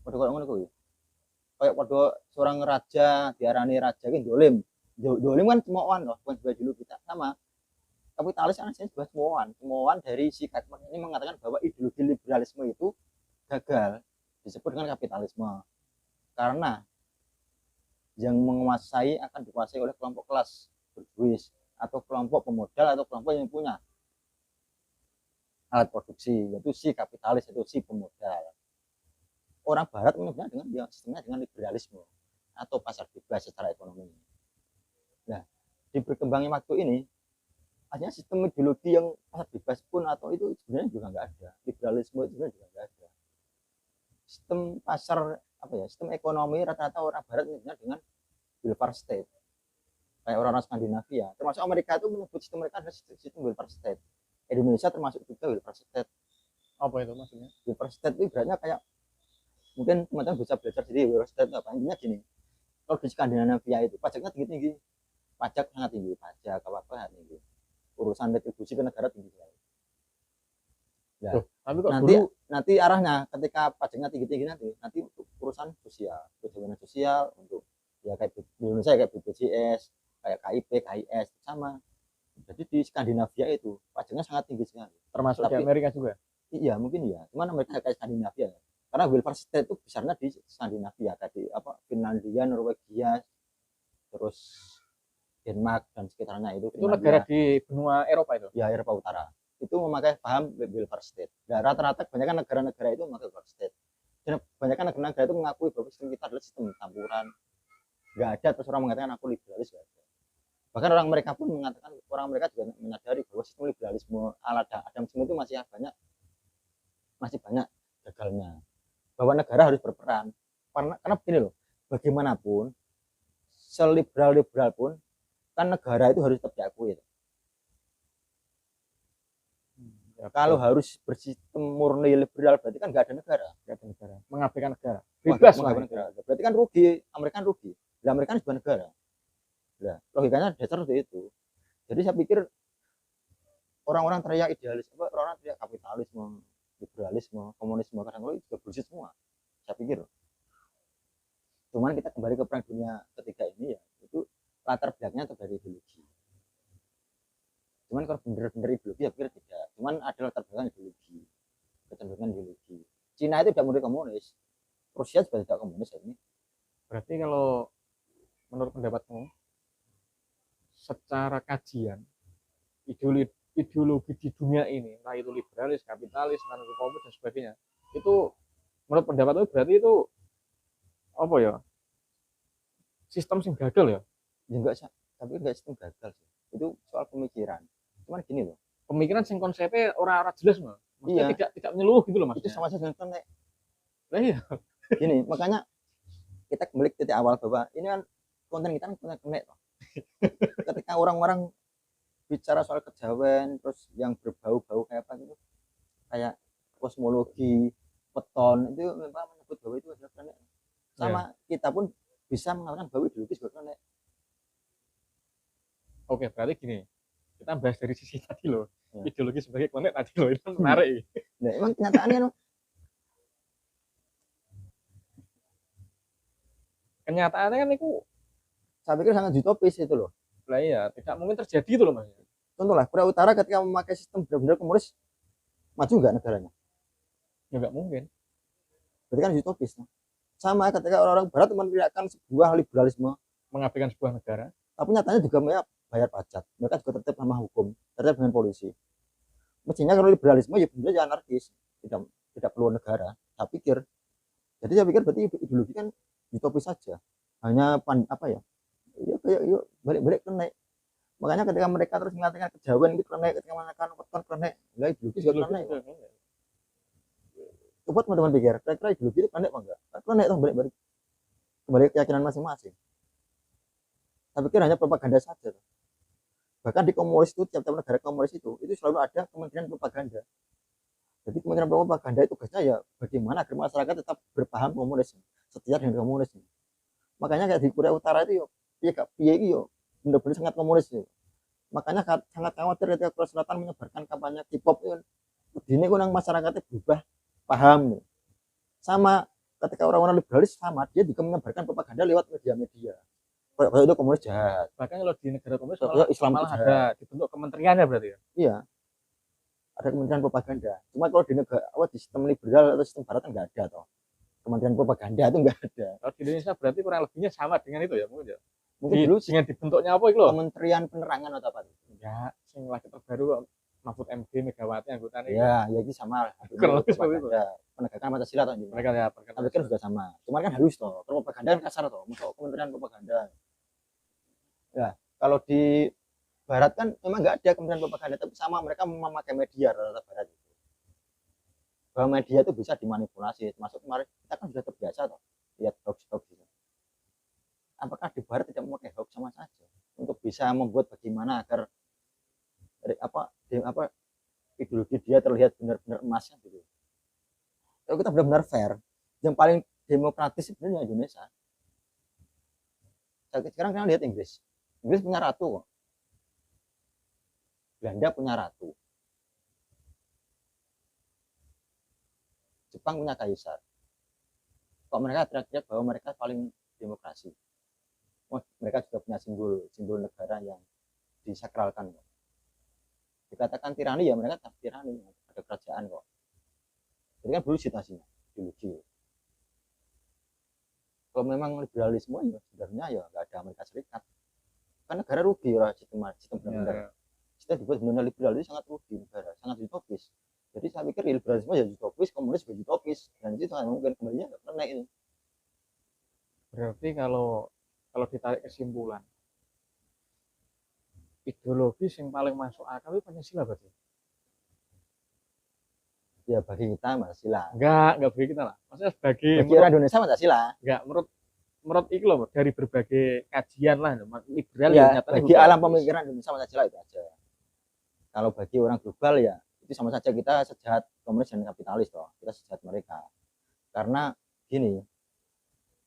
Waduh kalau ngono kuwi. Kayak pada seorang raja diarani raja kan dolim. Dolim kan kemauan loh, bukan sebagai dulu kita sama. Kapitalis kan sebenarnya sebuah kemauan dari si Kakmat ini mengatakan bahwa ideologi liberalisme itu gagal disebut dengan kapitalisme karena yang menguasai akan dikuasai oleh kelompok kelas berduit atau kelompok pemodal atau kelompok yang punya alat produksi, yaitu si kapitalis, yaitu si pemodal. Orang Barat menyebutnya dengan sistemnya dengan liberalisme atau pasar bebas secara ekonomi. Nah, di berkembangnya waktu ini artinya sistem ideologi yang pasar bebas pun atau itu sebenarnya juga nggak ada, liberalisme itu sebenarnya juga nggak ada. Sistem pasar apa ya, sistem ekonomi rata-rata orang Barat menyebutnya dengan welfare state, kayak orang-orang Skandinavia, termasuk Amerika itu menyebut sistem mereka adalah sistem welfare state. Indonesia termasuk juga welfare state. apa itu maksudnya? Welfare state itu ibaratnya kayak mungkin teman-teman bisa belajar jadi welfare state itu apa, intinya gini, kalau di Skandinavia itu pajaknya tinggi-tinggi, pajak sangat tinggi, pajak apa sangat tinggi, urusan retribusi ke negara tinggi sekali. Ya. Tapi kok nanti arahnya ketika pajaknya tinggi-tinggi nanti untuk urusan sosial, jaminan sosial untuk ya kayak di Indonesia kayak BPJS, kayak KIP, KIS sama. Jadi di Skandinavia itu pajaknya sangat tinggi sekali. termasuk di Amerika juga. Iya mungkin ya, cuman mereka kayak Skandinavia ya. Karena welfare state itu besarnya di Skandinavia tadi apa Finlandia, Norwegia, terus Denmark dan sekitarnya itu. Itu negara di benua Eropa itu. Ya Eropa Utara. Itu memakai paham welfare state. Nah, rata-rata kebanyakan negara-negara itu memakai welfare state. Dan kebanyakan negara-negara itu mengakui bahwa sistem kita adalah sistem campuran. Nggak ada terus orang mengatakan aku liberalis, nggak ada. Bahkan orang mereka pun mengatakan, orang mereka juga menyadari bahwa sistem liberalisme ala Adam Smith itu masih banyak gagalnya. Bahwa negara harus berperan. Karena begini loh, bagaimanapun seliberal-liberal pun kan negara itu harus tetap diakui. Ya, kalau harus bersistem murni liberal berarti kan nggak ada negara, mengabaikan negara, bebas lah negara. Berarti kan rugi, Amerika kan rugi. Lah Amerika kan sebuah negara. Lah logikanya dasar seperti itu. Jadi saya pikir orang-orang teriak idealis, orang-orang teriak kapitalisme, liberalisme, komunisme kadang-kadang juga bullshit semua. Saya pikir. Cuman kita kembali ke perang dunia ketiga ini ya, itu latar belakangnya dari ideologi. Cuman kalau benar-benar ideologi ya pikir tidak. Cuman ada latar belakang ideologi, kecenderungan ideologi. Cina itu tidak murni komunis, Rusia juga tidak komunis ya ini. Berarti kalau menurut pendapatmu secara kajian ideologi di dunia ini, entah itu liberalis, kapitalis, anarko-komunis dan sebagainya, itu menurut pendapatmu berarti itu apa ya? Sistem sing gagal ya? Ya enggak sih, tapi enggak sistem gagal sih. Itu soal pemikiran. Cuman gini loh. Pemikiran sing konsepnya orang-orang jelas mas. Maksudnya Iya, tidak menyeluruh gitu loh mas. itu sama saja dengan nek. Nah, iya. Gini, makanya kita kembali ke titik awal bahwa ini kan konten kita kan konten kenek toh. Ketika orang-orang bicara soal kejawen terus yang berbau-bau kayak apa gitu, kayak kosmologi, peton itu memang menyebut bahwa itu adalah kenek. Sama kita pun bisa mengatakan bahwa ideologi juga kenek. Oke, berarti gini. Kita bahas dari sisi tadi loh. Ya. Ideologi sebagai konek tadi loh. Itu menarik. Nah, emang kenyataannya Kenyataannya kan itu saya pikir sangat utopis itu loh. lah iya, tidak mungkin terjadi itu loh mas. Contoh lah, Korea Utara ketika memakai sistem benar-benar komunis, maju nggak negaranya? Ya nggak mungkin. Berarti kan utopis. No? Sama ketika orang-orang Barat meneriakkan sebuah liberalisme, Mengabaikan sebuah negara. tapi nyatanya juga mereka bayar pajak, mereka juga tertib sama hukum, tertib dengan polisi. Mestinya kalau liberalisme ya benar ya anarkis, tidak perlu negara. Saya pikir, jadi saya pikir berarti ideologi kan utopis saja, hanya apa ya? Ya kayak yuk balik-balik kena. Makanya ketika mereka terus mengatakan kejawen itu kena, ketika mengatakan weton kena, enggak ideologi juga kena. Coba teman-teman pikir, kira-kira ideologi itu kena apa enggak? Kena itu balik-balik kembali keyakinan masing-masing. Saya pikir hanya propaganda saja. Bahkan di komunis itu, tiap-tiap negara komunis itu selalu ada kementerian propaganda. Jadi kementerian propaganda itu tugasnya ya bagaimana agar masyarakat tetap berpaham komunis, setia dengan komunis. Makanya kayak di Korea Utara itu piye yo benar-benar sangat komunis ya. Makanya sangat khawatir ketika Korea Selatan menyebarkan kampanye K-pop itu. Ini kunang masyarakatnya berubah paham. Sama ketika orang-orang liberalis sama dia juga menyebarkan propaganda lewat media-media. Kalau itu komunis jahat. Bahkan kalau di negara komunis malah Islam malah ada dibentuk kementeriannya berarti ya. Iya. Ada kementerian propaganda. Cuma kalau di negara di sistem liberal atau sistem barat kan nggak ada toh. Kementerian propaganda itu nggak ada. Kalau di Indonesia berarti kurang lebihnya sama dengan itu ya mungkin ya. Mungkin dulu dengan dibentuknya apa itu loh? Kementerian Penerangan atau apa? Ya, yang lagi terbaru Mahfud MD Megawati anggotanya. Ya, ya itu sama. Kalau seperti itu. Penegakan Pancasila atau gimana? Mereka ya, tapi kan juga sama. Cuman kan halus toh. Propaganda kan kasar toh. Masuk Kementerian Propaganda. Ya, kalau di Barat kan memang nggak ada Kementerian Propaganda, tapi sama mereka memakai media rata-rata Barat itu. Bahwa media itu bisa dimanipulasi. Termasuk kemarin kita kan sudah terbiasa toh lihat hoax-hoax gitu. Apakah di Barat tidak memakai hoax sama saja untuk bisa membuat bagaimana agar ideologi dia terlihat benar-benar emasnya gitu. Kalau kita benar-benar fair, yang paling demokratis sebenarnya Indonesia. Sekarang kita lihat Inggris punya ratu kok. Belanda punya ratu. Jepang punya kaisar. Kok mereka teriak-teriak bahwa mereka paling demokrasi? Mereka juga punya simbol negara yang disakralkan kok. Dikatakan tirani ya mereka tak tirani, ada kerajaan kok. Jadi kan dulu situasinya ideologi. Kalau memang liberalisme ya sebenarnya ya nggak ada Amerika Serikat. Kan negara rugi ya sistem benar-benar. Sistem dibuat benar liberal itu sangat rugi negara, sangat utopis. Jadi saya pikir liberalisme ya utopis, komunis juga utopis, dan itu sangat mungkin kembalinya nggak pernah itu. Berarti kalau ditarik kesimpulan, ideologi yang paling masuk akal itu Pancasila berarti? Ya bagi kita Pancasila. Enggak bagi kita lah. Maksudnya bagi orang Indonesia Pancasila. Enggak, menurut itu loh dari berbagai kajian lah liberal ya bagi alam pemikiran Indonesia Pancasila itu aja. Kalau bagi orang global ya itu sama saja kita sejahat komunis dan kapitalis toh. Kita sejahat mereka. Karena gini,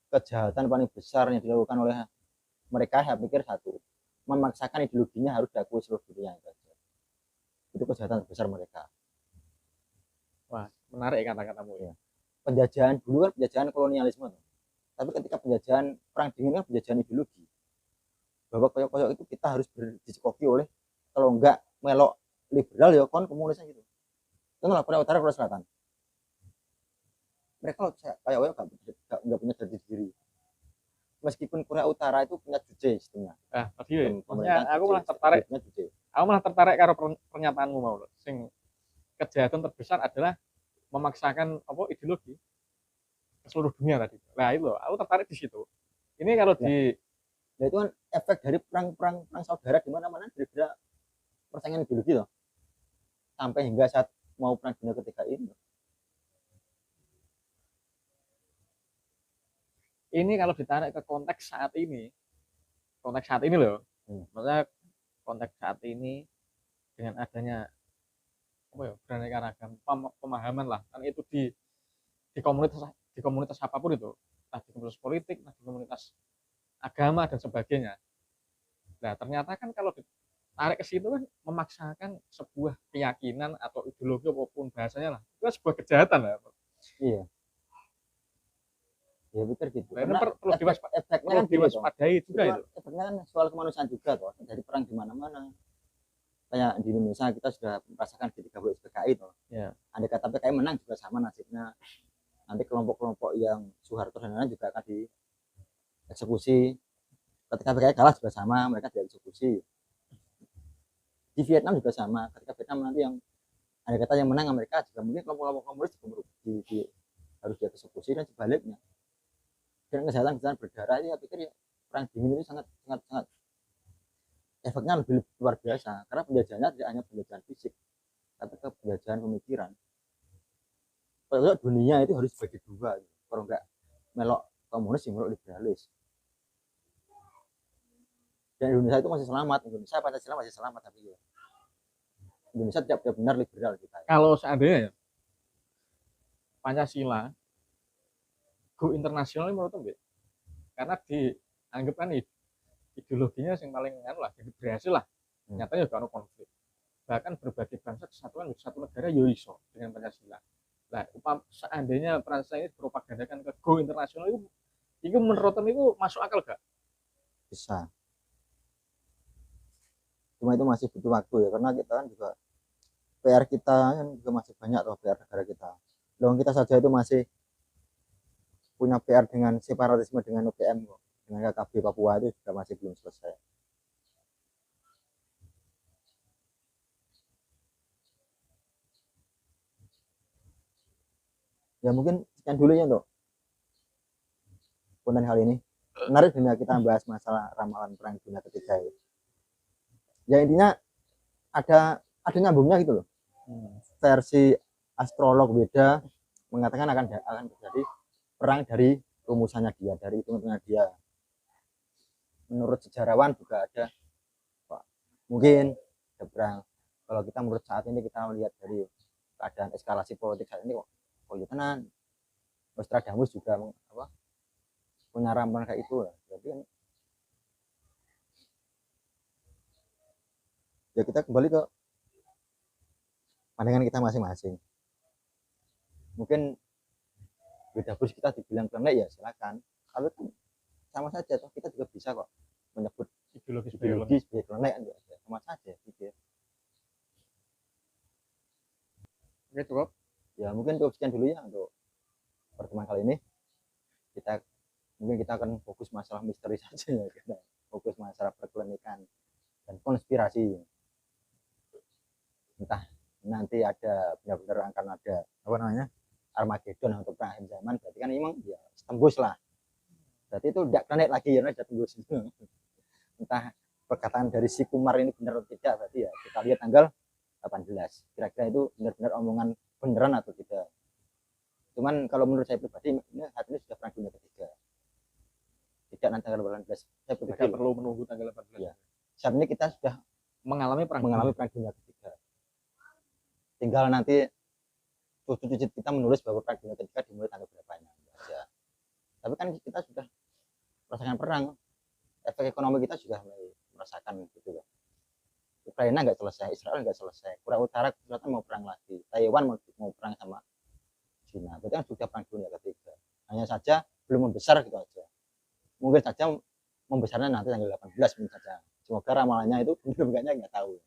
kejahatan paling besar yang dilakukan oleh mereka saya pikir satu, memaksakan ideologinya harus diakui seluruh dunia itu aja. Itu kejahatan besar mereka. Wah, menarik kata-katamu ya. Penjajahan dulu kan penjajahan kolonialisme tuh. Tapi ketika penjajahan perang dingin kan penjajahan ideologi. Bahwa koyok-koyok itu kita harus dicekoki oleh kalau enggak melok liberal ya kon komunisnya gitu. Itu lah Korea Utara, Korea Selatan. mereka loh kayak nggak punya jati diri. Meskipun Korea Utara itu punya juche sistemnya. Nah, tadi ya, maksudnya Pemerintahan aku juche, malah tertarik, sistemnya juche. aku malah tertarik karo pernyataanmu mau lho. Sing kejahatan terbesar adalah memaksakan apa ideologi ke seluruh dunia tadi. Nah itu loh, aku tertarik di situ. Ini kalau Nah, di nah itu kan efek dari perang saudara di mana-mana gara-gara persaingan ideologi loh. Sampai hingga saat mau perang dunia ketiga ini. ini kalau ditarik ke konteks saat ini loh, maksudnya konteks saat ini dengan adanya apa ya beraneka ragam pemahaman lah kan itu di komunitas apapun itu, entah di komunitas politik, entah di komunitas agama dan sebagainya. Nah ternyata kan kalau ditarik ke situ kan memaksakan sebuah keyakinan atau ideologi apapun bahasanya lah, itu kan sebuah kejahatan lah. Iya. Ya pikir gitu. Nah, ini Karena efeknya perlu kan gini toh. diwaspadai juga itu. Efeknya kan soal kemanusiaan juga toh. Dari perang di mana-mana. Kayak di Indonesia kita sudah merasakan G30 PKI toh. Ya. Andai kata PKI menang juga sama nasibnya. Nanti kelompok-kelompok yang Soeharto dan lain juga akan dieksekusi. Ketika PKI kalah juga sama, mereka dieksekusi. Di Vietnam juga sama. Ketika Vietnam nanti yang andai kata yang menang Amerika juga mungkin kelompok-kelompok komunis juga harus dieksekusi dan sebaliknya. Dan kejahatan berdarah ini saya pikir ya perang dingin itu sangat efeknya lebih luar biasa karena penjajahannya tidak hanya penjajahan fisik tapi ke penjajahan pemikiran. Kalau dunia itu harus dibagi dua gitu. Kalau enggak melok komunis ya melok liberalis. Dan Indonesia itu masih selamat, Indonesia Pancasila masih selamat tapi ya Indonesia tidak benar liberal kita. Kalau seandainya ya Pancasila go internasional menurut karena dianggap kan ideologinya yang paling lah jadi berhasil lah nyatanya juga ada konflik, bahkan berbagai bangsa kesatuan menjadi satu negara yoiso dengan Pancasila. Nah seandainya Pancasila ini dipropagandakan ke go internasional itu menurut itu masuk akal gak? Bisa, cuma itu masih butuh waktu ya karena kita kan juga PR kita kan juga masih banyak loh PR negara kita. Loh kita saja itu masih punya PR dengan separatisme dengan UPM kok. Dengan KKB Papua itu juga masih belum selesai. Ya mungkin sekian dulu ya untuk konten kali ini. Menarik dunia kita bahas masalah ramalan perang dunia ketiga ya. Ya intinya ada nyambungnya gitu loh. Versi astrolog beda mengatakan akan terjadi perang dari rumusannya dia, dari hitung-hitungan dia. Menurut sejarawan juga ada mungkin ada perang. Kalau kita menurut saat ini kita melihat dari keadaan eskalasi politik saat ini kok ya tenan. Nostradamus juga punya ramalan kayak itu lah. Jadi kan ya kita kembali ke pandangan kita masing-masing. Mungkin beda bus kita dibilang klenek ya silakan. Kalau kan sama saja toh kita juga bisa kok menyebut ideologi sebagai klenek kan juga sama saja gitu. Oke cukup. Ya mungkin cukup sekian dulu ya untuk pertemuan kali ini. Mungkin kita akan fokus masalah misteri saja ya, kita fokus masalah perkelenikan dan konspirasi. Entah nanti ada benar-benar akan ada apa namanya Armageddon untuk akhir zaman, berarti kan memang ya tembus lah. Berarti itu tidak planet lagi ya, sudah tembus. Entah perkataan dari si Kumar ini benar atau tidak, berarti ya kita lihat tanggal 18. Kira-kira itu benar-benar omongan beneran atau tidak. Cuman kalau menurut saya pribadi, ini saat ini sudah perang dunia ketiga. Tidak nanti tanggal 18. Saya pribadi tidak perlu menunggu tanggal 18. Ya. Saat ini kita sudah mengalami perang dunia ketiga. Tinggal nanti cucu-cucu kita menulis bahwa perang dunia ketiga dimulai tanggal berapanya aja. Tapi kan kita sudah merasakan perang, efek ekonomi kita sudah mulai merasakan gitu kan. Ukraina nggak selesai, Israel nggak selesai, Korea Utara Selatan mau perang lagi, Taiwan mau perang sama Cina. Berarti kan sudah perang dunia ketiga. Hanya saja belum membesar gitu aja. Mungkin saja membesarnya nanti tanggal 18 mungkin saja. Semoga ramalannya itu benar enggaknya nggak tahu.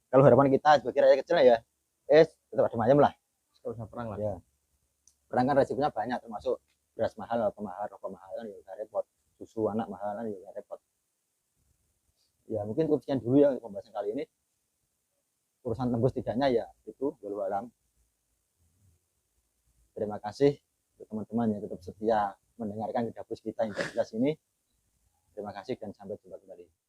Kalau harapan kita sebagai rakyat kecil ya, tetap ada macam lah. Kalau usah perang lah. Ya. Perang kan resikonya banyak, termasuk beras mahal, apa mahal, rokok mahal kan ya repot, susu anak mahal kan ya repot. Ya mungkin cukup sekian dulu ya untuk pembahasan kali ini. Urusan tembus tidaknya ya itu walau alam. Terima kasih untuk teman-teman yang tetap setia mendengarkan Gedabus kita yang 13 ini. Terima kasih dan sampai jumpa kembali.